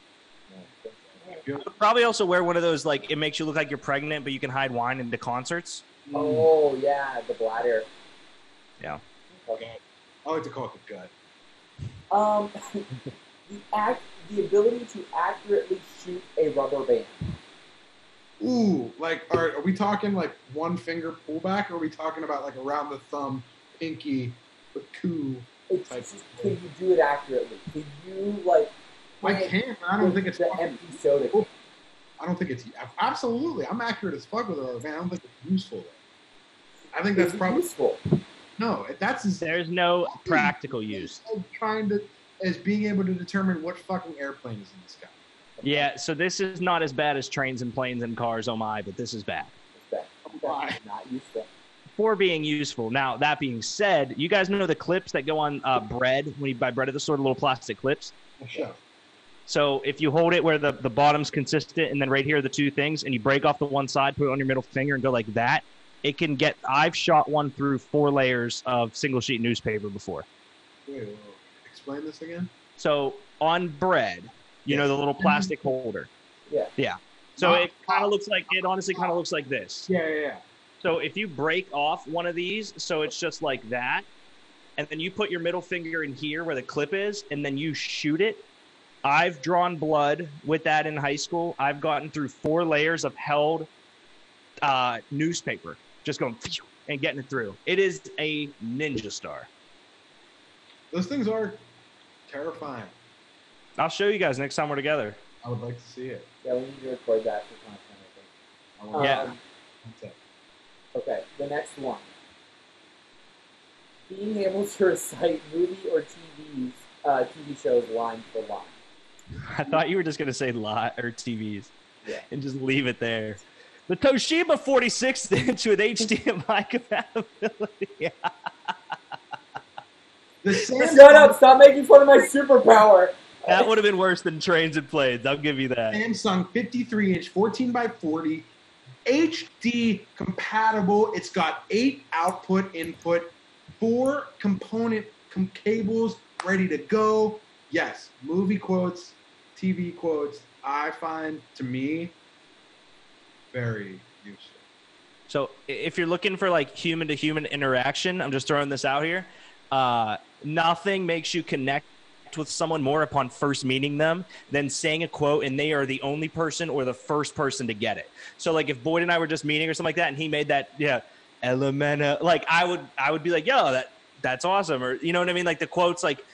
I would probably also wear one of those like it makes you look like you're pregnant, but you can hide wine into concerts. Oh yeah, the bladder. Yeah. Okay. I like to call it the gut. The ability to accurately shoot a rubber band. Ooh, like are we talking like one finger pullback, or are we talking about like around the thumb, pinky, with two type of Can you do it accurately? Can you like? I can't. I don't think it's the empty soda can. I don't think it's absolutely. I'm accurate as fuck with a rubber band. I don't think it's useful. I think that's probably useful. No, there's no practical use. As being able to determine what fucking airplane is in the sky. Yeah, so this is not as bad as trains and planes and cars, oh my, but this is bad. It's bad. Not useful. For being useful. Now, that being said, you guys know the clips that go on bread when you buy bread at the store, the little plastic clips? Sure. So if you hold it where the bottom's consistent, and then right here are the two things, and you break off the one side, put it on your middle finger, and go like that, it can get. I've shot one through 4 layers of single sheet newspaper before. Wait, explain this again. So on bread, you know the little plastic holder. Yeah. So it kind of looks like it. Honestly, kind of looks like this. Yeah. So if you break off one of these, so it's just like that, and then you put your middle finger in here where the clip is, and then you shoot it. I've drawn blood with that in high school. I've gotten through 4 layers of held newspaper, just going and getting it through. It is a ninja star. Those things are terrifying. I'll show you guys next time we're together. I would like to see it. Yeah, we need to record that for content, I think. Yeah. Okay, the next one. Being able to recite movie or TV shows line for line. I thought you were just going to say lot or TVs and just leave it there. The Toshiba 46-inch with HDMI compatibility. Shut up! Stop making fun of my superpower! That would have been worse than trains and planes. I'll give you that. Samsung 53-inch 14x40 HD compatible. It's got 8 output input, 4 component cables ready to go. Yes, movie quotes, TV quotes, I find, to me, very useful. So if you're looking for like human-to-human interaction, I'm just throwing this out here. Nothing makes you connect with someone more upon first meeting them than saying a quote and they are the only person or the first person to get it. So like if Boyd and I were just meeting or something like that and he made that, Elementa, like I would be like, yo, that's awesome. Or, you know what I mean? Like the quotes, like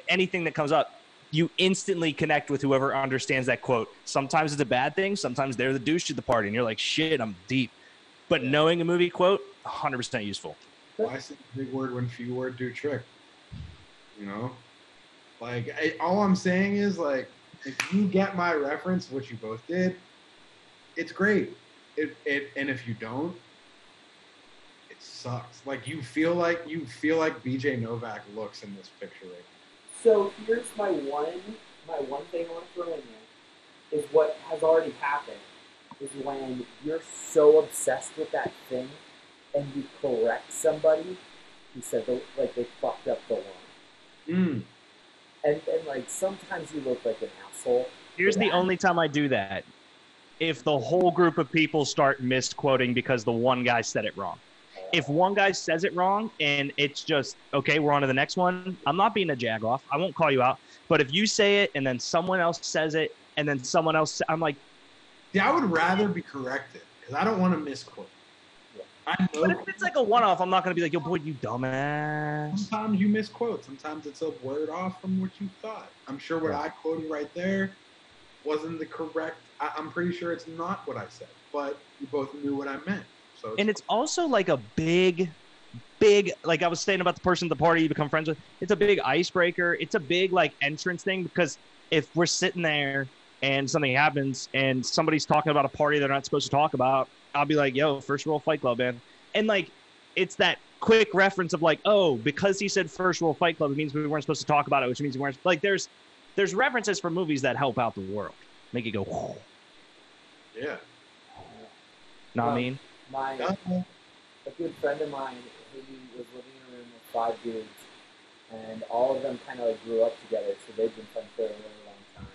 anything that comes up, you instantly connect with whoever understands that quote. Sometimes it's a bad thing. Sometimes they're the douche at the party and you're like, shit, I'm deep. But knowing a movie quote, 100% useful. Why say big word when few word do trick? You know? Like, all I'm saying is, like, if you get my reference, which you both did, it's great. And if you don't, it sucks. Like, you feel like BJ Novak looks in this picture right now. So here's my one thing I want to throw in there is what has already happened is when you're so obsessed with that thing and you correct somebody who said they fucked up the line. And like sometimes you look like an asshole. Here's the only time I do that. If the whole group of people start misquoting because the one guy said it wrong. If one guy says it wrong and it's just, okay, we're on to the next one, I'm not being a jagoff. I won't call you out. But if you say it and then someone else says it and then someone else, I'm like. Yeah, I would rather be corrected because I don't want to misquote. But if it's like a one-off, I'm not going to be like, yo, boy, you dumbass. Sometimes you misquote. Sometimes it's a word off from what you thought. I'm sure what I quoted right there wasn't the correct. I'm pretty sure it's not what I said, but you both knew what I meant. So it's also like a big, like I was saying about the person at the party you become friends with. It's a big icebreaker. It's a big like entrance thing because if we're sitting there and something happens and somebody's talking about a party they're not supposed to talk about, I'll be like, yo, first rule of Fight Club, man. And like, it's that quick reference of like, oh, because he said first rule of Fight Club, it means we weren't supposed to talk about it, which means we weren't like, there's references for movies that help out the world. Make it go, whoa. Yeah. Not mean? A good friend of mine who was living in a room with 5 dudes, and all of them kind of like grew up together, so they've been friends for a really long time.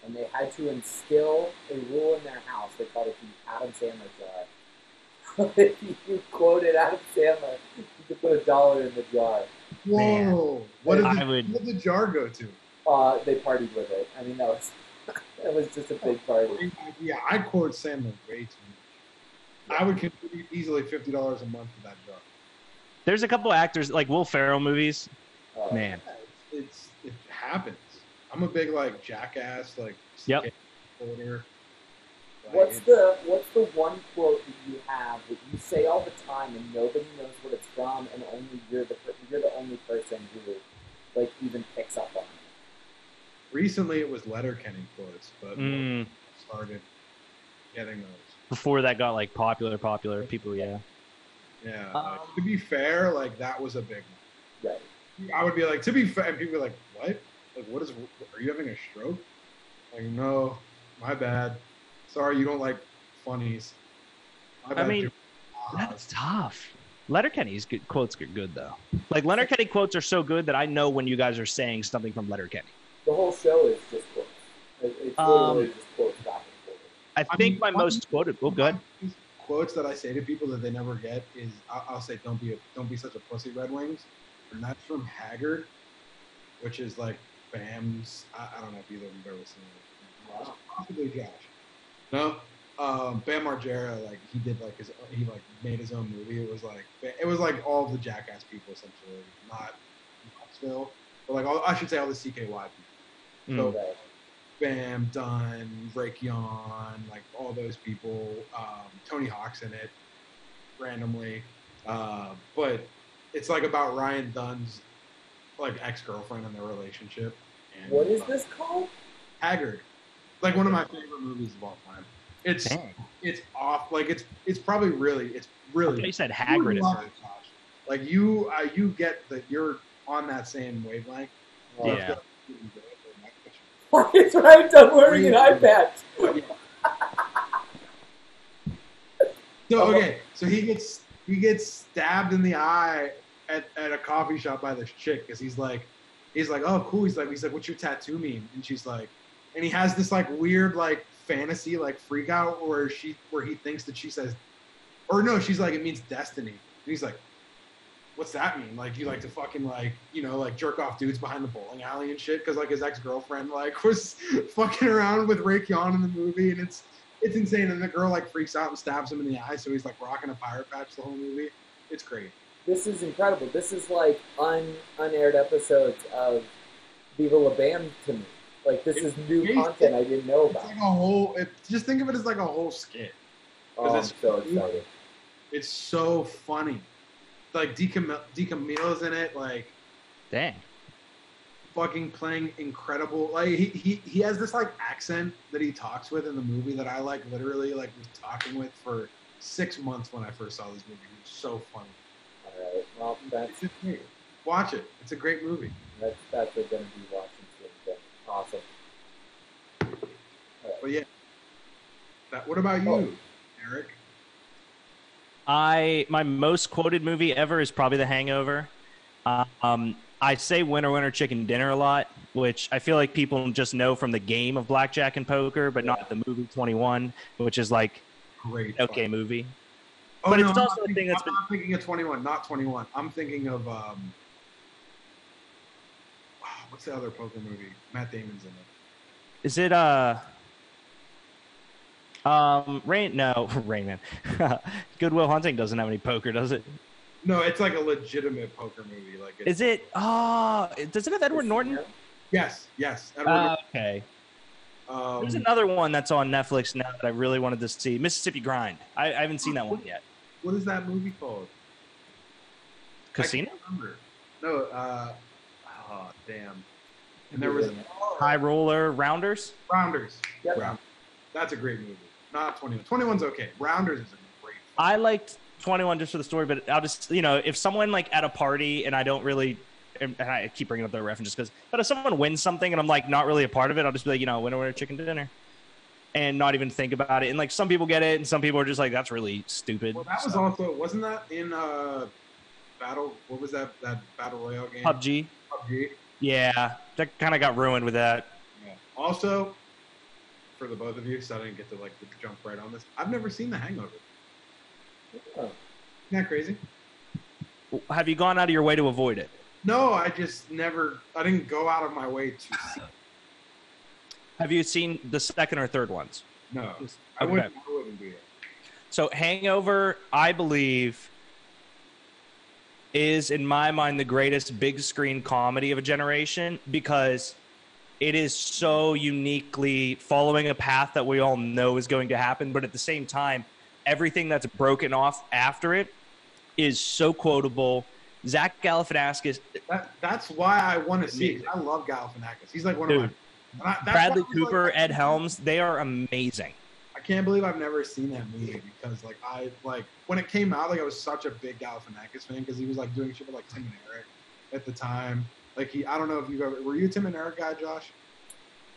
And they had to instill a rule in their house. They called it the Adam Sandler jar. If you quoted Adam Sandler, you could put $1 in the jar. Whoa! Man. What did the jar go to? They partied with it. I mean, that was just a big party. Yeah, I quote Sandler way too much. I would contribute easily $50 a month to that jar. There's a couple actors like Will Ferrell movies. Man, it happens. I'm a big like jackass like quoter. What's the one quote that you have that you say all the time and nobody knows what it's from and only you're the only person who like even picks up on it? Recently it was Letterkenny quotes, but started getting those. Before that got like popular people, yeah. Yeah. To be fair, like that was a big one. Right. I would be like, to be fair, and people be like, what? Like, are you having a stroke? Like, no, my bad. Sorry, you don't like funnies. My bad. I mean, that's tough. Letterkenny's quotes are good though. Like Letterkenny quotes are so good that I know when you guys are saying something from Letterkenny. The whole show is just quotes. It's literally just quotes back and forth. I think my most quoted. Oh, good. Quotes that I say to people that they never get is I'll say don't be such a pussy, Red Wings, and that's from Haggard, which is like Bam's. I don't know if either of you have ever seen it. Wow. Possibly Josh. No, Bam Margera, like he did like he made his own movie. It was like all of the Jackass people essentially, not Knoxville, but like I should say all the CKY people. So Bam, Dunn, Raekwon, like all those people. Tony Hawk's in it randomly, but it's like about Ryan Dunn's like ex-girlfriend and their relationship. And, what is this called? Haggard. Like one of my favorite movies of all time. It's off. Like it's probably really. You said Haggard. Like you get that you're on that same wavelength. Yeah. It's right. I'm wearing an iPad. So he gets stabbed in the eye at a coffee shop by this chick because he's like, oh cool. He's like, what's your tattoo mean? And she's like, and he has this like weird like fantasy like freak out where he thinks that she says, or no, she's like, it means destiny. And he's like, what's that mean? Like, you like to fucking like, like jerk off dudes behind the bowling alley and shit? Because like his ex-girlfriend like was fucking around with Raekwon in the movie, and it's insane. And the girl like freaks out and stabs him in the eye, so he's like rocking a pirate patch the whole movie. It's great. This is incredible. This is like unaired episodes of Viva La Bam to me. Like this is new content I didn't know about. It's like a whole. Just think of it as like a whole skit. Oh, I'm so excited. It's so funny. Like D. Camille's in it, like dang, fucking playing incredible. Like he has this like accent that he talks with in the movie that I like literally like was talking with for 6 months when I first saw this movie. It was so funny. All right, well that's great. Watch it. It's a great movie. That's what we're gonna be watching soon. Awesome. Right. But yeah, what about you, Eric? My most quoted movie ever is probably The Hangover. I say Winner Winner Chicken Dinner a lot, which I feel like people just know from the game of blackjack and poker, but not the movie 21, which is like great okay movie. Oh, but no, it's also a thing that's I'm not thinking of 21, not 21. I'm thinking of what's the other poker movie? Matt Damon's in it. Is it Rain Man. Goodwill Hunting doesn't have any poker, does it? No, it's like a legitimate poker movie. Like, is it? Does it have Edward Norton? Yes. Edward okay. There's another one that's on Netflix now that I really wanted to see. Mississippi Grind. I haven't seen that one yet. What is that movie called? Casino? I can't remember. No. Oh damn. And there was High Roller Rounders. Yep. Rounders. That's a great movie. Not 21. 21's okay. Rounders is a great film. I liked 21 just for the story, but I'll just, if someone like at a party and I don't really, and I keep bringing up their references but if someone wins something and I'm like not really a part of it, I'll just be like, winner chicken dinner, and not even think about it. And like some people get it, and some people are just like, that's really stupid. Well, that was also, wasn't that in Battle? What was that Battle Royale game? PUBG. Yeah, that kind of got ruined with that. Yeah. Also, for the both of you, so I didn't get to like jump right on this. I've never seen The Hangover. Oh. Isn't that crazy? Have you gone out of your way to avoid it? No, I didn't go out of my way to see it. Have you seen the second or third ones? No. I wouldn't do it. So Hangover, I believe, is in my mind the greatest big screen comedy of a generation because it is so uniquely following a path that we all know is going to happen, but at the same time, everything that's broken off after it is so quotable. Zach Galifianakis. That's why I want to see it. I love Galifianakis. He's like one of my... Bradley Cooper, Ed Helms, they are amazing. I can't believe I've never seen that movie because when it came out, like I was such a big Galifianakis fan because he was like doing shit with like Tim and Eric at the time. Like I don't know if you ever, were you a Tim and Eric guy, Josh?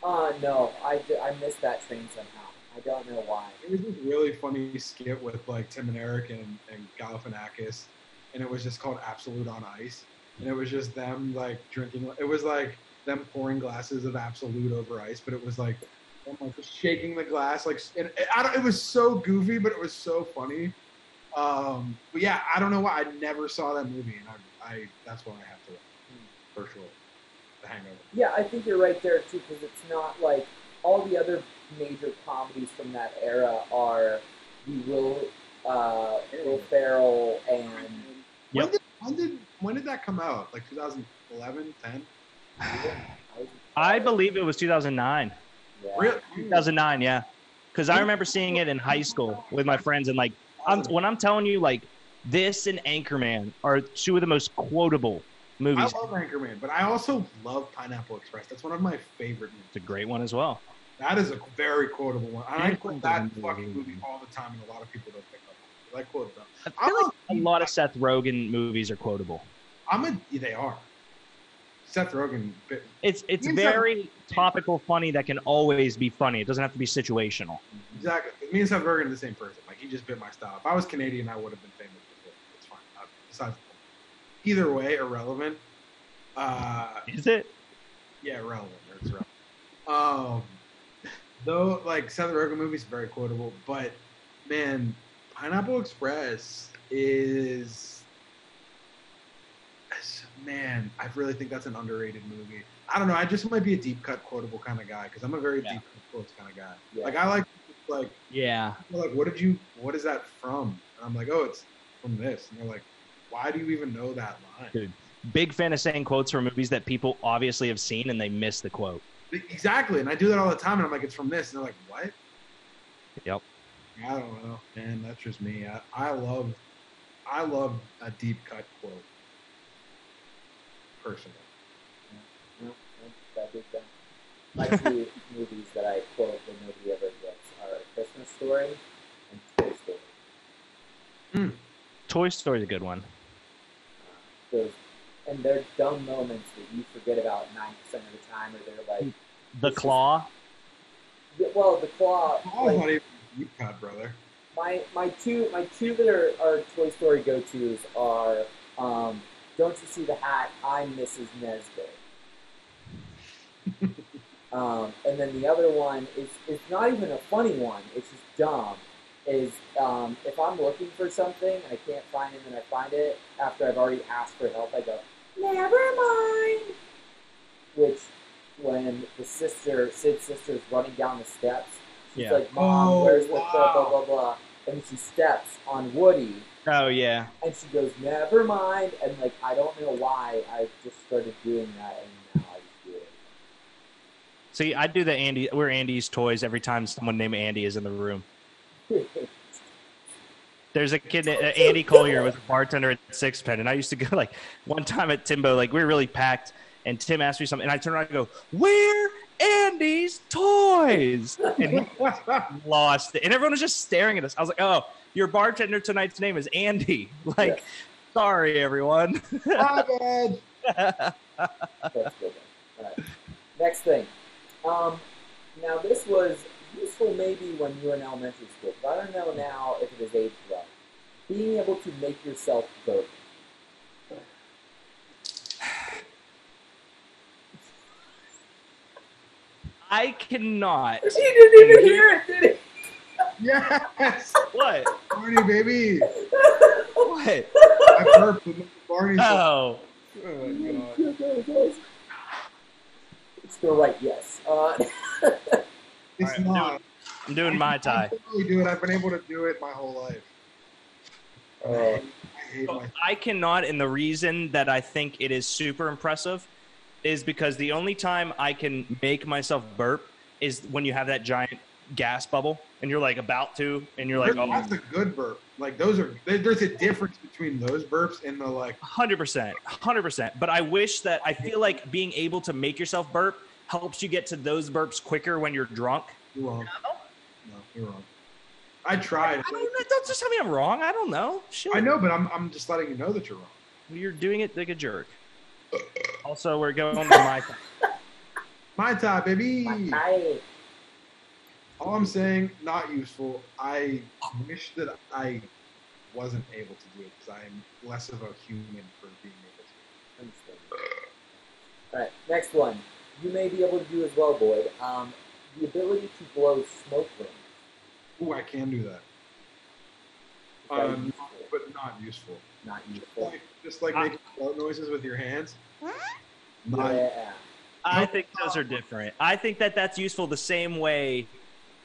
No, I missed that train somehow. I don't know why. It was this really funny skit with like Tim and Eric and Galifianakis, and it was just called Absolute on Ice, and it was just them like drinking. It was like them pouring glasses of Absolute over ice, but it was like them like just shaking the glass, like and it was so goofy, but it was so funny. But yeah, I don't know why I never saw that movie, and I that's what I have to watch for sure. The Hangover. Yeah, I think you're right there too, because it's not like all the other major comedies from that era are the Will Ferrell and. Yep. When did that come out? Like 2011, 10? I believe it was 2009. Yeah. Really? 2009, yeah. Because I remember seeing it in high school with my friends, and like, when I'm telling you, like, this and Anchorman are two of the most quotable movies. I love Anchorman, but I also love Pineapple Express. That's one of my favorite movies. It's a great one as well. That is a very quotable one. I quote that fucking movie all the time, and a lot of people don't pick up on it. I quote them. I feel like a lot of Seth Rogen movies are quotable. They are. Seth Rogen. It's very topical, funny that can always be funny. It doesn't have to be situational. Exactly. Me and Seth Rogen are the same person. Like, he just bit my style. If I was Canadian, I would have been famous before. It's fine. Besides the point. Either way, irrelevant. Is it? Yeah, irrelevant. It's relevant. Though, like, Seth Rogen movies very quotable, but man, Pineapple Express is, man, I really think that's an underrated movie. I don't know. I just might be a deep cut quotable kind of guy because I'm a very deep cut quotes kind of guy. Yeah. Like, I like Yeah. like, what is that from? And I'm like, oh, it's from this. And they're like, why do you even know that line? Dude, big fan of saying quotes from movies that people obviously have seen and they miss the quote. Exactly. And I do that all the time. And I'm like, it's from this. And they're like, what? Yep. I don't know. Man, that's just me. I love a deep cut quote. Personally. That big thing. My two movies that I quote that nobody ever gets are Christmas Story and Toy Story. Toy Story's a good one. And they're dumb moments that you forget about 90% of the time, or they're like The Claw. Well, the Claw. Oh, like, not even deep cut, brother. my two that are Toy Story go-tos are Don't You See the Hat? I'm Mrs. Nesbit. And then the other one is it's not even a funny one. It's just dumb. Is if I'm looking for something and I can't find it, and I find it after I've already asked for help, I go, never mind. Which, when Sid's sister is running down the steps, she's like, Mom, where's the blah, blah, blah, blah. And then she steps on Woody. Oh, yeah. And she goes, never mind. And, like, I don't know why I just started doing that, and now I just do it. See, I do we're Andy's toys every time someone named Andy is in the room. There's a kid, Andy Collier, was a bartender at Sixpen, and I used to go, like, one time at Timbo, like, we were really packed, and Tim asked me something, and I turned around and go, "Where Andy's toys?" And he lost it. And everyone was just staring at us. I was like, oh, your bartender tonight's name is Andy. Like, sorry, everyone. My bad. That's good. All right. Next thing. Now, this was useful maybe when you were in elementary school, but I don't know now if it is aged well. Being able to make yourself burp. I cannot. He didn't even hear it, did he? Yes. What? Barney, baby. What? I burped with Barney. Oh. Oh, my God. Still right, yes. It's right, not. I'm doing my tie. I can totally do it. I've been able to do it my whole life. I hate So my. I cannot, and the reason that I think it is super impressive is because the only time I can make myself burp is when you have that giant gas bubble and you're like about to, and you're like, oh, That's the good burp. Like, those are. There's a difference between those burps and the like. 100%. But I feel like being able to make yourself burp helps you get to those burps quicker when you're drunk. You're wrong. No, you're wrong. I tried. Don't just tell me I'm wrong. I don't know. Shit. I know, but I'm just letting you know that you're wrong. You're doing it like a jerk. Also, we're going to my My tie, baby. Aye. All I'm saying, not useful. I wish that I wasn't able to do it because I'm less of a human for being able to. Understand. All right, next one. You may be able to do as well, Boyd. The ability to blow smoke rings. Ooh, I can do that. Is that useful? But not useful. Not useful. Just like making blow noises with your hands. Not, Yeah. I think those are different. I think that that's useful the same way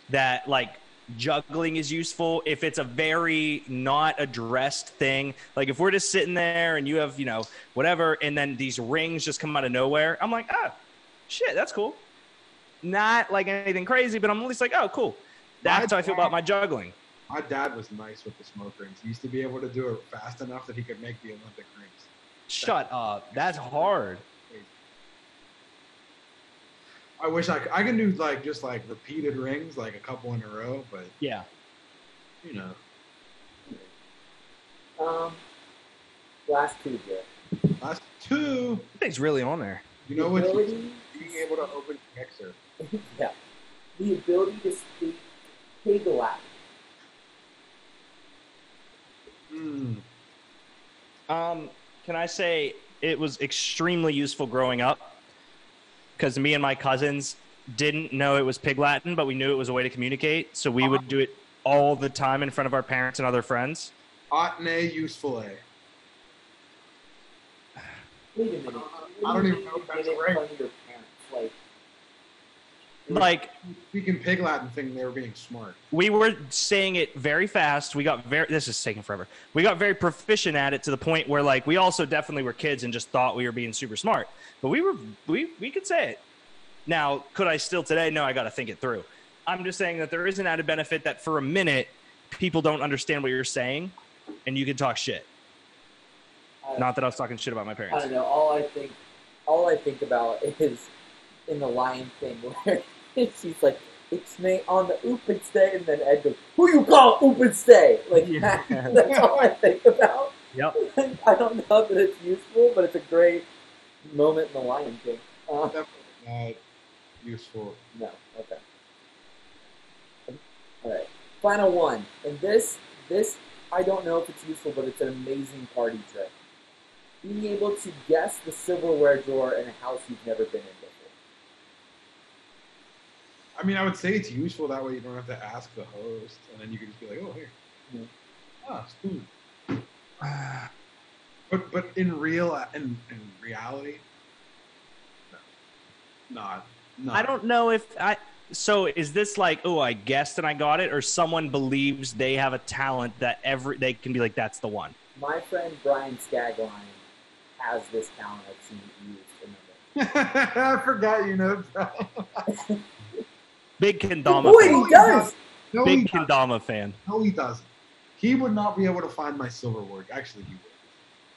that like juggling is useful if it's a very not addressed thing. Like if we're just sitting there and you have, you know, whatever, and then these rings just come out of nowhere, I'm like, oh, shit, that's cool. Not like anything crazy, but I'm at least like, oh, cool. That's how I feel about my juggling. My dad was nice with the smoke rings. He used to be able to do it fast enough that he could make the Olympic rings. Shut up. That's hard. I wish I can do like just like repeated rings, like a couple in a row, but Yeah. you know. Last two here. Last two. Thing's really on there. You know what? Ability- Being able to open your mixer. Yeah. The ability to speak pig Latin. Can I say it was extremely useful growing up because me and my cousins didn't know it was Pig Latin, but we knew it was a way to communicate. So we would do it all the time in front of our parents and other friends. Otne useful A. Wait a minute. I don't even know if that's did it in right. front of your parents. Like Speaking Pig Latin thing, they were being smart. we were saying it very fast. This is taking forever. We got very proficient at it to the point where like we also definitely were kids and just thought we were being super smart. But we could say it. Now, could I still today? No, I got to think it through. I'm just saying that there is an added benefit that for a minute people don't understand what you're saying and you can talk shit. Not that I was talking shit about my I parents. don't know. All I think about is in the Lion King where she's like, "It's me on the open stay," and then Ed goes, "Who you call open stay?" Like that's all I think about. Yep. I don't know that it's useful, but it's a great moment in the Lion King. Definitely not useful. No. Okay. All right. Final one, and this I don't know if it's useful, but it's an amazing party trick. Being able to guess the silverware drawer in a house you've never been in before. I mean, I would say it's useful. That way you don't have to ask the host, and then you can just be like, "Oh, here, spoon." But in reality, no, not. I don't know if so is this like, oh, I guessed and I got it, or someone believes they have a talent that they can be like, that's the one. My friend Brian Skagline has this talent I've seen used in the I forgot you know. Big Kendama. Boy, fan. he does! No, he Big doesn't. Kendama fan. No, he doesn't. He would not be able to find my silverware. Actually, he would.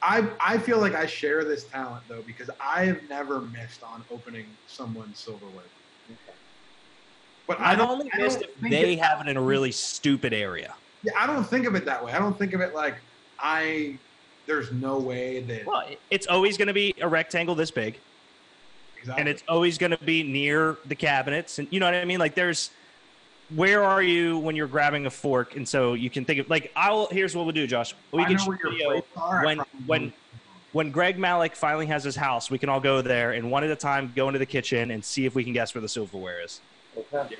I feel like I share this talent though because I have never missed on opening someone's silverware. But I've only missed if they have it in a really stupid area. Yeah, I don't think of it that way. I don't think of it like there's no way that. Well, it's always going to be a rectangle this big, Exactly. and it's always going to be near the cabinets, and you know what I mean. Like, where are you when you're grabbing a fork? And so you can think of like, here's what we'll do, Josh. We can shoot a video when Greg Malik finally has his house. We can all go there and one at a time go into the kitchen and see if we can guess where the silverware is. Okay.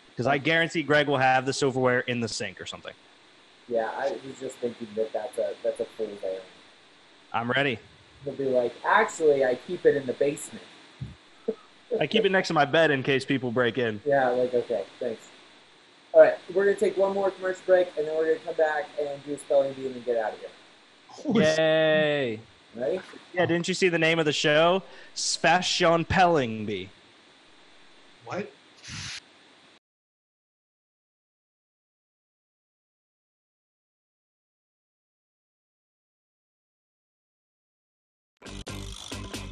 Because I guarantee Greg will have the silverware in the sink or something. Yeah, I was just thinking that's a full bearing. I'm ready. He'll be like, actually, I keep it in the basement. I keep it next to my bed in case people break in. Yeah, like, okay, thanks. All right, we're going to take one more commercial break, and then we're going to come back and do a spelling bee and then get out of here. Yay. Ready? Yeah, didn't you see the name of the show? Spassion Pellingby. What?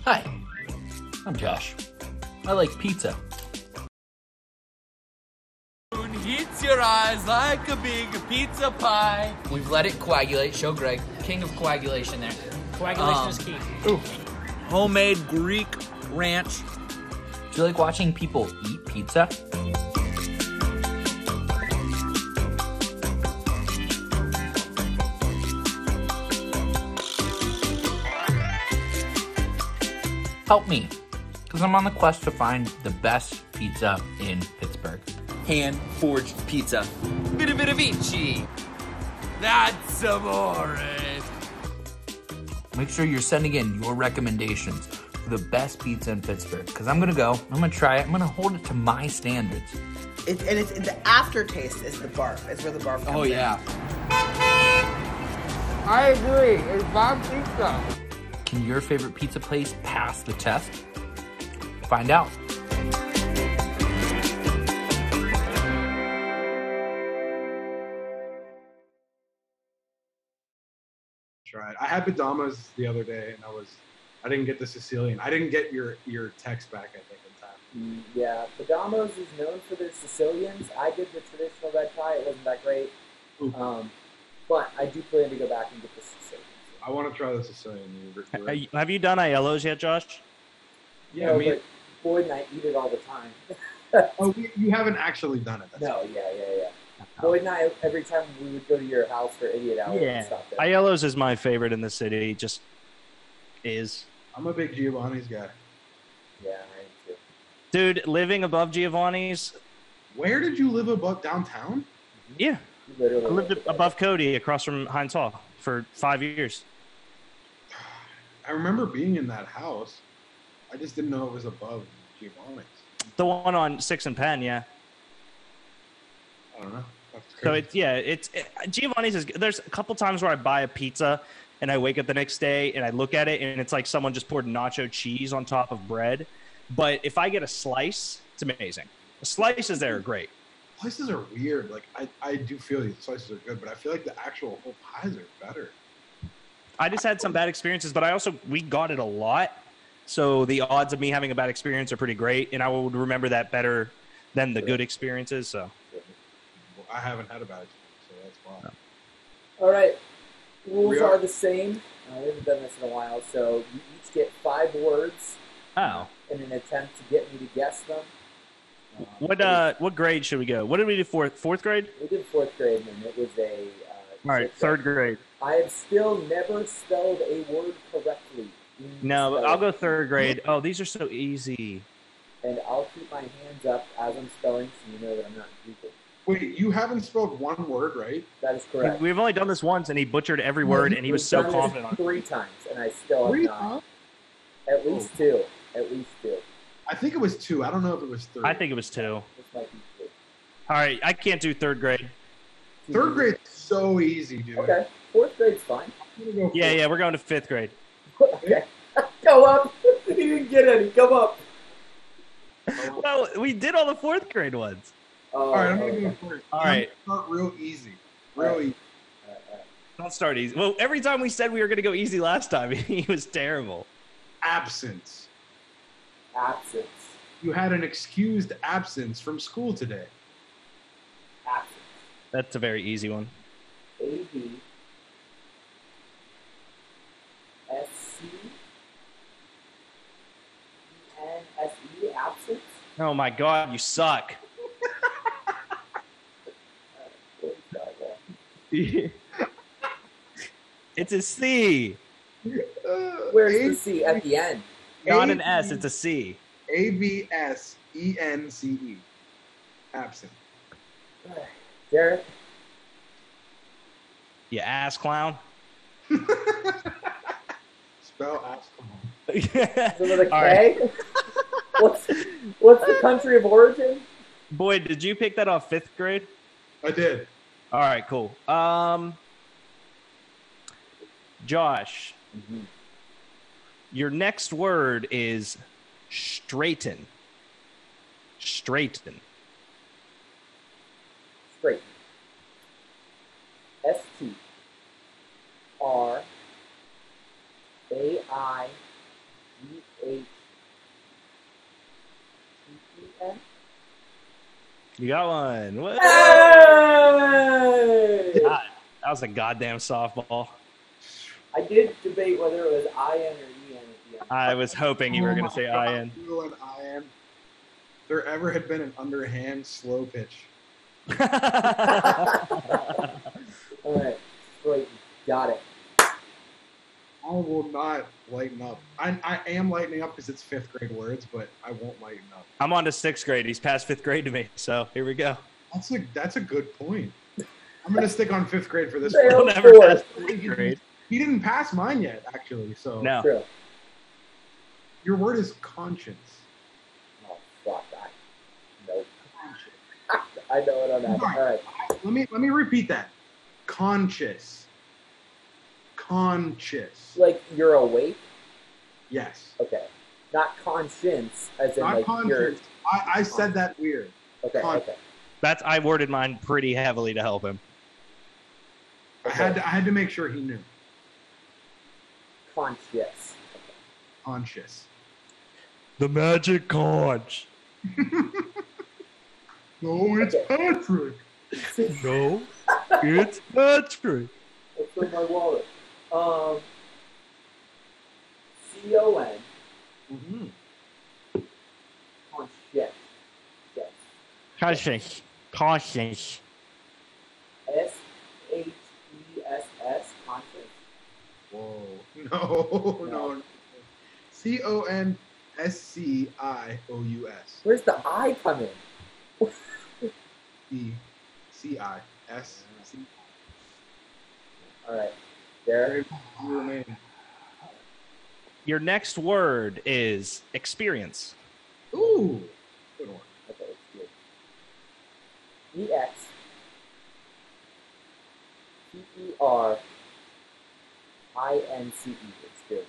Hi, I'm Josh. I like pizza. Heats your eyes like a big pizza pie. We've let it coagulate. Show Greg, king of coagulation there. Coagulation is key. Homemade Greek ranch Do you like watching people eat pizza? Help me, because I'm on the quest to find the best pizza in Pittsburgh. Hand-forged pizza. Vita Vici. That's amore. Make sure you're sending in your recommendations for the best pizza in Pittsburgh, because I'm gonna go, I'm gonna try it, I'm gonna hold it to my standards. It's the aftertaste is the barf. It's where the barf comes Oh, yeah. I agree. It's bomb pizza. Can your favorite pizza place pass the test? Find out. Tried. I had pajamas the other day, and I didn't get the Sicilian. I didn't get your text back, I think, in time. Yeah, Padamos is known for their Sicilians. I did the traditional red pie. It wasn't that great. But I do plan to go back and get the Sicilian. I want to try the Sicilian. You're right. Have you done Aiello's yet, Josh? Yeah, No, but Boyd and I eat it all the time. Oh, you haven't actually done it. That's No, yeah. Boyd and I, every time we would go to your house for idiot hour and stuff. Aiello's is my favorite in the city. Just is. I'm a big Giovanni's guy. Yeah, I am too. Dude, living above Giovanni's. Where did you live above downtown? Yeah. I Literally. lived above Cody across from Heinz Hall for 5 years. I remember being in that house. I just didn't know it was above Giovanni's. The one on 6 and Penn, yeah. I don't know. That's So crazy. Giovanni's is. There's a couple times where I buy a pizza and I wake up the next day and I look at it and it's like someone just poured nacho cheese on top of bread. But if I get a slice, it's amazing. The slices there are great. Slices are weird. Like I do feel these slices are good, but I feel like the actual whole pies are better. I just had some bad experiences, but we got it a lot. So the odds of me having a bad experience are pretty great, and I would remember that better than the good experiences. So Well, I haven't had a bad experience, so that's why. No. All right. Rules are the same. We haven't done this in a while, so you each get 5 words in an attempt to get me to guess them. What grade should we go? What did we do? Fourth grade? We did 4th grade, and it was a... All right, 3rd grade. I have still never spelled a word correctly. No, but I'll go 3rd grade. Oh, these are so easy. And I'll keep my hands up as I'm spelling so you know that I'm not Googling. Wait, you haven't spelled one word, right? That is correct. We've only done this once, and he butchered every word, and he was so We've done confident on this it. 3 times, and I still have 3 not. times? At least 2. At least 2. I think it was 2. I don't know if it was 3. I think it was 2. This might be 2. All right, I can't do 3rd grade. 3rd grade's so easy, dude. Okay. 4th grade's fine. I'm gonna go Yeah, 4th. we're going to 5th grade. Okay. Go up. He didn't get any. Come up. Well, we did all the 4th grade ones. All right, I'm gonna go first. All right. Start real easy. Real easy. Don't start easy. Well, every time we said we were going to go easy last time, he was terrible. Absence. Absence. You had an excused absence from school today. Absence. That's a very easy one. A-B. S-C. E-N-S-E. Absence. Oh my God, you suck. It's a C. Where's the C at the end? Not an S, it's a C. A-B-S-E-N-C-E. Absent. Derek? You ass clown. Spell ass. Come on. Is it with a K? All right. What's the country of origin? Boyd, did you pick that off 5th grade? I did. All right, cool. Josh, your next word is straighten. Straighten. Straight. S-T-R-A-I-G-H-T-E-N. You got one. What? Hey! God, that was a goddamn softball. I did debate whether it was I-N or E-N at the end. I was hoping you were going to say IN. An IN. there ever had been an underhand slow pitch. All right, Clayton, got it. I will not lighten up. I am lightening up because it's 5th grade words, but I won't lighten up. I'm on to 6th grade. He's past 5th grade to me, so here we go. That's a good point. I'm gonna stick on 5th grade for this. He'll never pass 5th grade. He didn't pass mine yet, actually. So No. True. Your word is conscience. Oh, fuck that. Nope. I know it on that. All right. Let me repeat that. Conscious. Conscious. Like you're awake? Yes. Okay. Not conscience, as in Not like you're. conscience. I said that weird. Okay. Okay. I worded mine pretty heavily to help him. I had to make sure he knew. Conscious. Conscious. The magic conch. No, it's Patrick. No, it's Patrick. What's in my wallet? C-O-N. Mm-hmm. Conscious. Yes. Conscious. Conscious. S-H-E-S-S. Conscious. Whoa. No. C-O-N-S-C-I-O-U-S. Where's the I come in? C-I-S-C. All right. There. You remain. Your next word is experience. Ooh. Good one. Okay, it's good. E-X. P-E-R-I-N-C-E. It's good.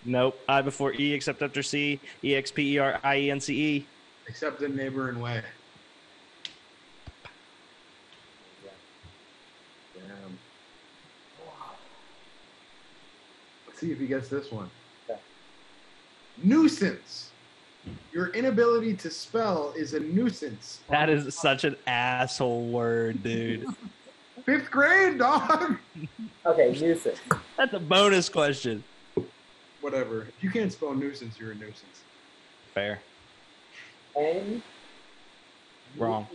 Nope. I before E except after C. E-X-P-E-R-I-E-N-C-E. Except in neighbor and way. Damn. Let's see if he gets this one. Okay. Nuisance. Your inability to spell is a nuisance. That is such an asshole word, dude. 5th grade, dog. Okay, nuisance. That's a bonus question. Whatever. If you can't spell nuisance, you're a nuisance. Fair. N. Wrong.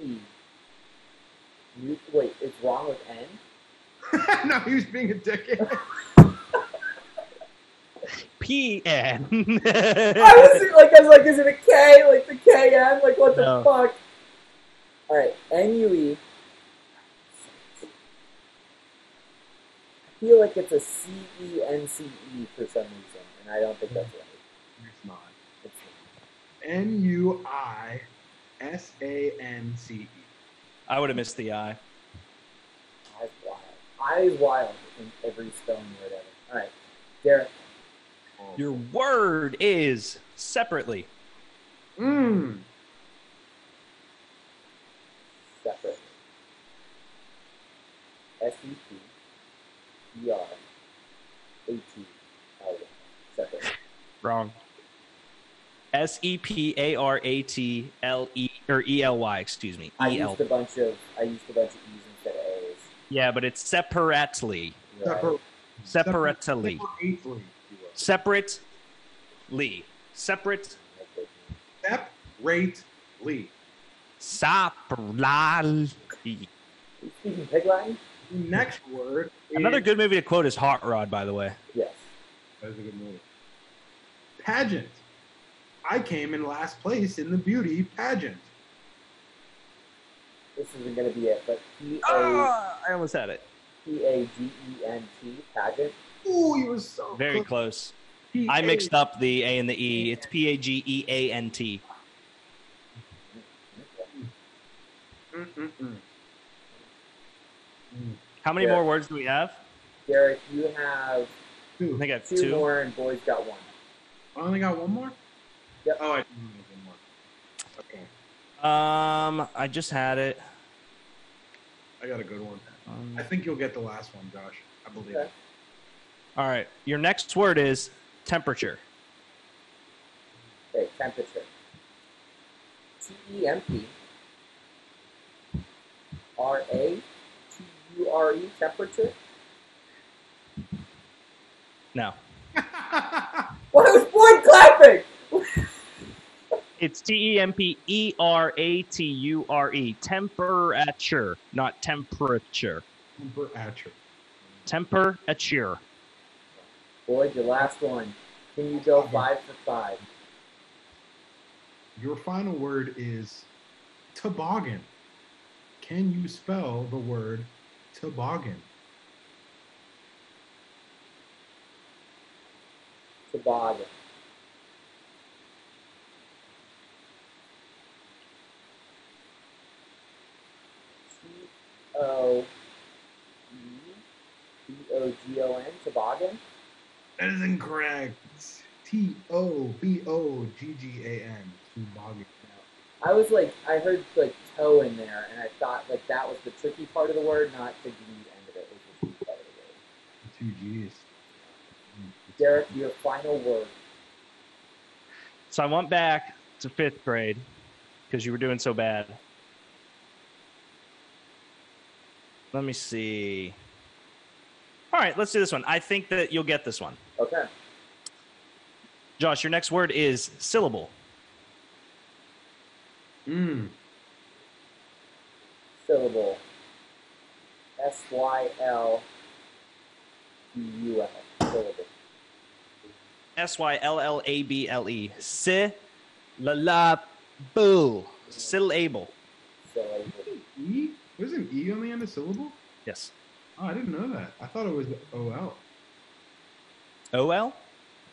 Wait, it's wrong with N? No, he was being a dickhead. P-N. I was like, is it a K? Like the K-N? Like, what the fuck? All right, N-U-E. I feel like it's a C-E-N-C-E for some reason, and I don't think that's right. It's not. N-U-I-S-A-N-C-E. I would have missed the I. Eyes wild. Eyes wild in every spelling word ever. All right, Derek. Your word is separately. Separate. S-E-P-E-R-A-T-L-Y. Separate. Wrong. S-E-P-A-R-A-T-L-E or E-L-Y, excuse me. I E-L. used a bunch of E's instead of A's. Yeah, but it's separately. Right. Separately. Separately. Separate. Separately. Separately. Speaking pig Latin? Next word is... Another good movie to quote is Hot Rod, by the way. Yes. That is a good movie. Pageant. I came in last place in the beauty pageant. This isn't going to be it, but I almost had it. P-A-G-E-N-T, pageant. Ooh, you were so Very close. I mixed up the A and the E. It's P-A-G-E-A-N-T. How many more words do we have? Derek, you have I think I have two more, and Boyd's got one. I only got one more? Yep. Oh, I do have one more. Okay. I just had it. I got a good one. I think you'll get the last one, Josh. I believe it. All right. Your next word is temperature. Okay, temperature. T-E-M-P-R-A-T-U-R-E, temperature? No. Why was Boyd clapping? It's Temperaturature. Temperature, not temperature. Temperature. Temperature. Boyd, your last one. Can you go 5 for 5? Your final word is toboggan. Can you spell the word toboggan? Toboggan. Toboggan. Toboggan. That is incorrect. Toboggan. Toboggan. I was like, I heard like toe in there, and I thought like that was the tricky part of the word, not the G end of it. Was the tricky part of the word. 2 G's. Derek, your final word. So I went back to 5th grade because you were doing so bad. Let me see. All right, let's do this one. I think that you'll get this one. Okay. Josh, your next word is syllable. Syllable. SYLBUL. Syllable. SYLLABLE. Syllable. Syllable. E? There's an E on the end of syllable? Yes. Oh, I didn't know that. I thought it was OL. OL?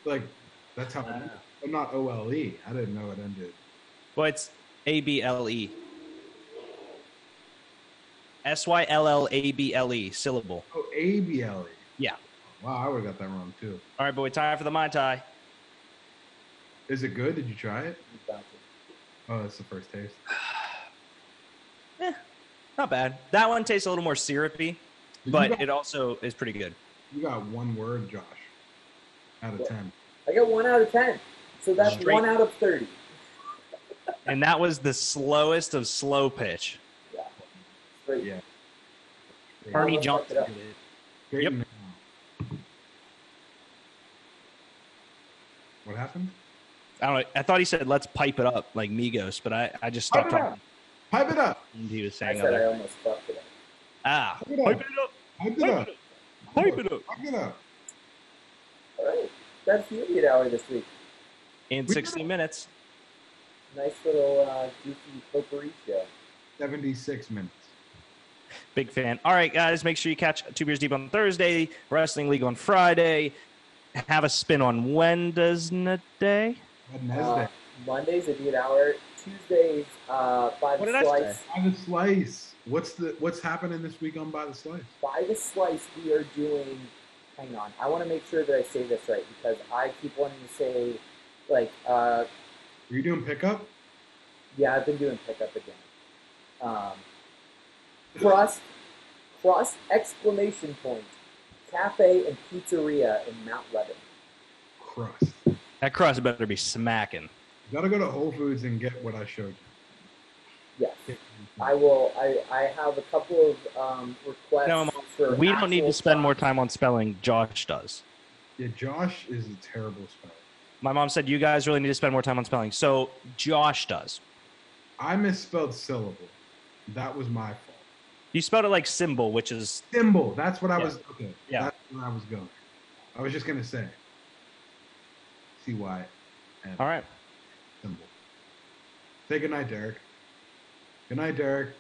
Like, that's how but not OLE. I didn't know it ended. Well, it's ABLE. SYLLABLE. Syllable. Oh, ABLE. Yeah. Wow, I would have got that wrong too. All right, boy. Time for the Mai Tai. Is it good? Did you try it? Oh, that's the first taste. Not bad. That one tastes a little more syrupy, but it also is pretty good. You got one word, Josh, out of 10. I got 1 out of 10. So that's Straight. 1 out of 30. And that was the slowest of slow pitch. Yeah. Straight. Yeah. Ernie Let's Johnson fuck it up. did it. Straight Yep. now. What happened? I don't know. I thought he said, let's pipe it up like Migos, but I just stopped Pipe it talking. up. Pipe it up. He was I saying said I other. almost fucked it up. Ah. Pipe it up. Pipe it up. Pipe it up. Pipe it up. Pipe it up. All right. That's the idiot hour this week. In 60 minutes. Nice little goofy potpourri show. 76 minutes. Big fan. All right, guys, make sure you catch 2 Beers Deep on Thursday, Wrestling League on Friday. Have a spin on Wednesday. Monday's idiot hour. Tuesdays by What the did I slice. say? By the slice. What's happening this week on By the Slice? By the slice, we are doing. Hang on, I want to make sure that I say this right because I keep wanting to say, like. Are you doing pickup? Yeah, I've been doing pickup again. Crust exclamation point. Cafe and pizzeria in Mount Lebanon. Crust. That crust better be smacking. You gotta go to Whole Foods and get what I showed you. Yes. I will. I have a couple of requests. No, for we don't need to actual spend more sauce. time on spelling. Josh does. Yeah, Josh is a terrible speller. My mom said you guys really need to spend more time on spelling. So Josh does. I misspelled syllable. That was my fault. You spelled it like symbol, which is Symbol. That's what I Yeah. was. Okay. Yeah. That's where I was going. I was just gonna say. CY. all right. Symbol. Say goodnight, Derek. Good night, Derek.